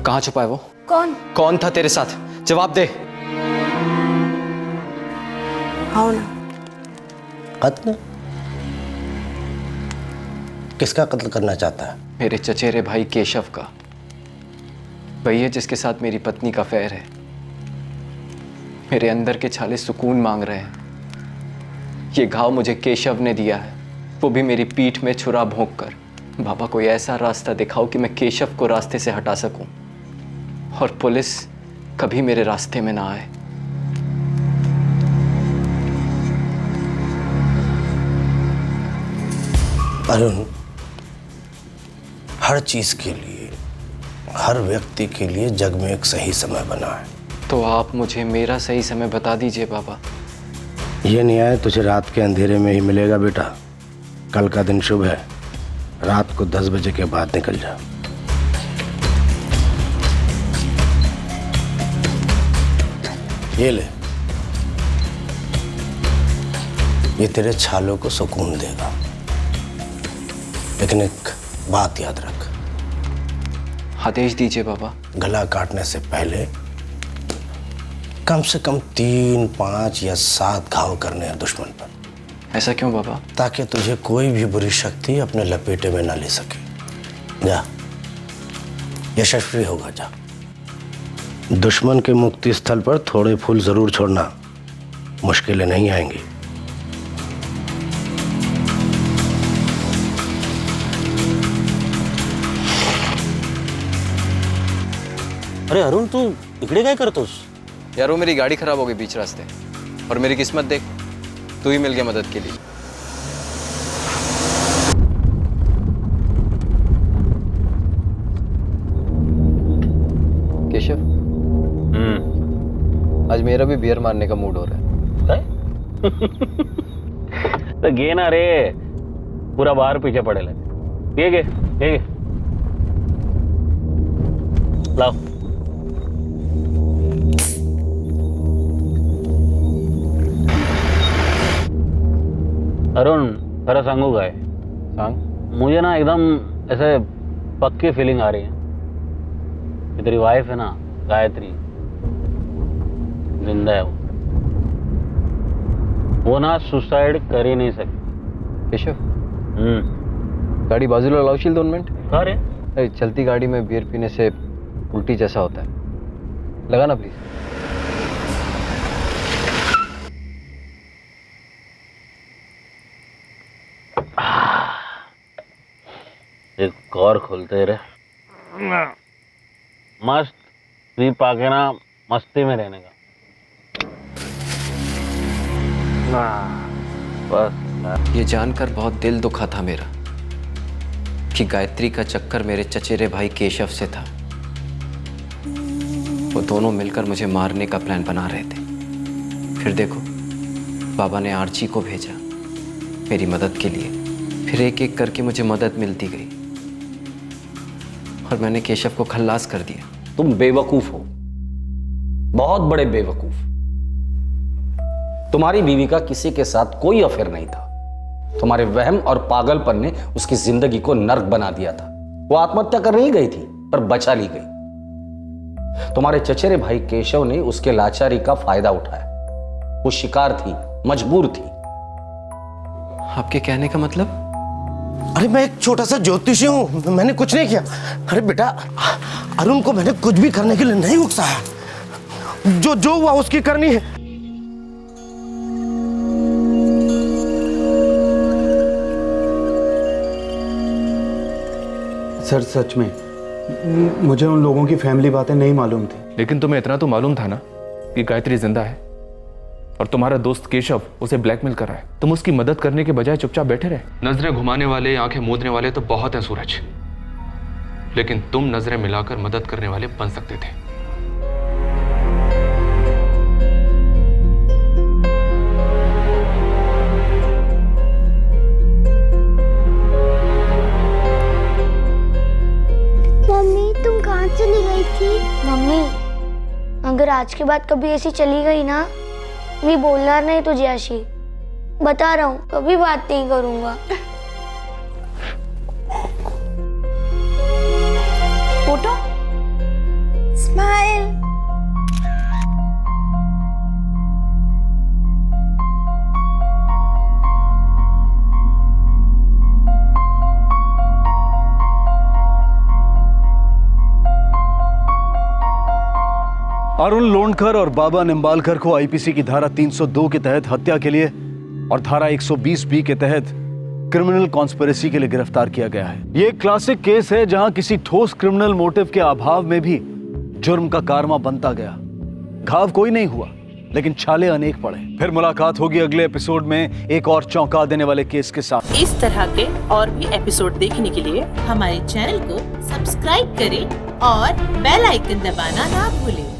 B: कहाँ छुपा है वो?
R: कौन
B: था तेरे साथ? जवाब दे।
V: आओ ना। कत्ल? किसका कत्ल करना चाहता है?
B: मेरे चचेरे भाई केशव का। वही है जिसके साथ मेरी पत्नी का अफेयर है। मेरे अंदर के छाले सुकून मांग रहे हैं। ये घाव मुझे केशव ने दिया है, वो भी मेरी पीठ में छुरा भोंक कर। बाबा, कोई ऐसा रास्ता दिखाओ कि मैं केशव को रास्ते से हटा सकूं और पुलिस कभी मेरे रास्ते में ना आए।
V: अरुण, हर चीज के लिए, हर व्यक्ति के लिए जग में एक सही समय बना है।
B: तो आप मुझे मेरा सही समय बता दीजिए बाबा।
V: ये न्याय तुझे रात के अंधेरे में ही मिलेगा बेटा। कल का दिन शुभ है, रात को 10 बजे के बाद निकल जा। ये ले, ये तेरे छालों को सुकून देगा। लेकिन एक बात याद रख।
B: आदेश दीजिए बाबा।
V: गला काटने से पहले कम से कम 3, 5 या 7 घाव करने हैं दुश्मन पर।
B: ऐसा क्यों बाबा?
V: ताकि तुझे कोई भी बुरी शक्ति अपने लपेटे में ना ले सके। जा, यशस्वी होगा। जा। दुश्मन के मुक्ति स्थल पर थोड़े फूल जरूर छोड़ना, मुश्किलें नहीं आएंगी।
K: अरे अरुण तू इकडे काय करतोस?
B: यार वो मेरी गाड़ी खराब हो गई बीच रास्ते, और मेरी किस्मत देख, तू ही मिल गया मदद के लिए। केशव, आज मेरा भी बियर मारने का मूड हो रहा है।
K: तो गे ना रे, पूरा बाहर पीछे पड़े लगे। ये गे लाओ। अरुण खरं सांगू काय? सांग। मुझे ना एकदम ऐसे पक्की फीलिंग आ रही है कि तेरी वाइफ है ना गायत्री, जिंदा है वो ना सुसाइड कर ही नहीं सकती।
B: केशव, गाड़ी बाजूला लावशील 2 मिनट?
K: का रे?
B: अरे चलती गाड़ी में बियर पीने से उल्टी जैसा होता है, लगा ना प्लीज।
K: एक और खोलते रहे, मस्त पी पाके ना मस्ती में रहने का।
B: बस ये जानकर बहुत दिल दुखा था मेरा कि गायत्री का चक्कर मेरे चचेरे भाई केशव से था। वो दोनों मिलकर मुझे मारने का प्लान बना रहे थे। फिर देखो, बाबा ने आर्ची को भेजा मेरी मदद के लिए। फिर एक एक करके मुझे मदद मिलती गई और मैंने केशव को खल्लास कर दिया।
G: तुम बेवकूफ हो, बहुत बड़े बेवकूफ। तुम्हारी बीवी का किसी के साथ कोई अफेयर नहीं था। तुम्हारे वहम और पागलपन ने उसकी जिंदगी को नर्क बना दिया था। वो आत्महत्या कर नहीं गई थी, पर बचा ली गई। तुम्हारे चचेरे भाई केशव ने उसके लाचारी का फायदा उठाया। वो शिकार थी, मजबूर थी।
B: आपके कहने का मतलब?
V: अरे मैं एक छोटा सा ज्योतिषी हूं, मैंने कुछ नहीं किया। अरे बेटा, अरुण को मैंने कुछ भी करने के लिए नहीं उकसाया। जो हुआ उसकी करनी है।
O: सर सच में मुझे उन लोगों की फैमिली बातें नहीं मालूम थी।
C: लेकिन तुम्हें इतना तो मालूम था ना कि गायत्री जिंदा है और तुम्हारा दोस्त केशव उसे ब्लैकमेल कर रहा है। तुम उसकी मदद करने के बजाय चुपचाप बैठे रहे। नजरें घुमाने वाले, आंखें मूंदने वाले तो बहुत हैं सूरज, लेकिन तुम नजरें मिलाकर मदद करने वाले बन सकते थे।
D: मम्मी तुम कहाँ चली गई थी? मम्मी, अगर आज के बाद कभी ऐसी चली गई ना, मैं बोलना नहीं तुझे आशी, बता रहा हूँ, कभी बात नहीं करूंगा।
R: Photo smile.
A: अरुण लोणकर और बाबा निम्बालकर को आईपीसी की धारा 302 के तहत हत्या के लिए और धारा 120 बी के तहत क्रिमिनल कॉन्स्पिरेसी के लिए गिरफ्तार किया गया है। ये एक क्लासिक केस है जहां किसी ठोस क्रिमिनल मोटिव के अभाव में भी जुर्म का कारमा बनता गया। घाव कोई नहीं हुआ, लेकिन छाले अनेक पड़े। फिर मुलाकात होगी अगले एपिसोड में एक और चौंका देने वाले केस के साथ।
L: इस तरह के और भी एपिसोड देखने के लिए हमारे चैनल को सब्सक्राइब करें और बेल आइकन दबाना ना भूलें।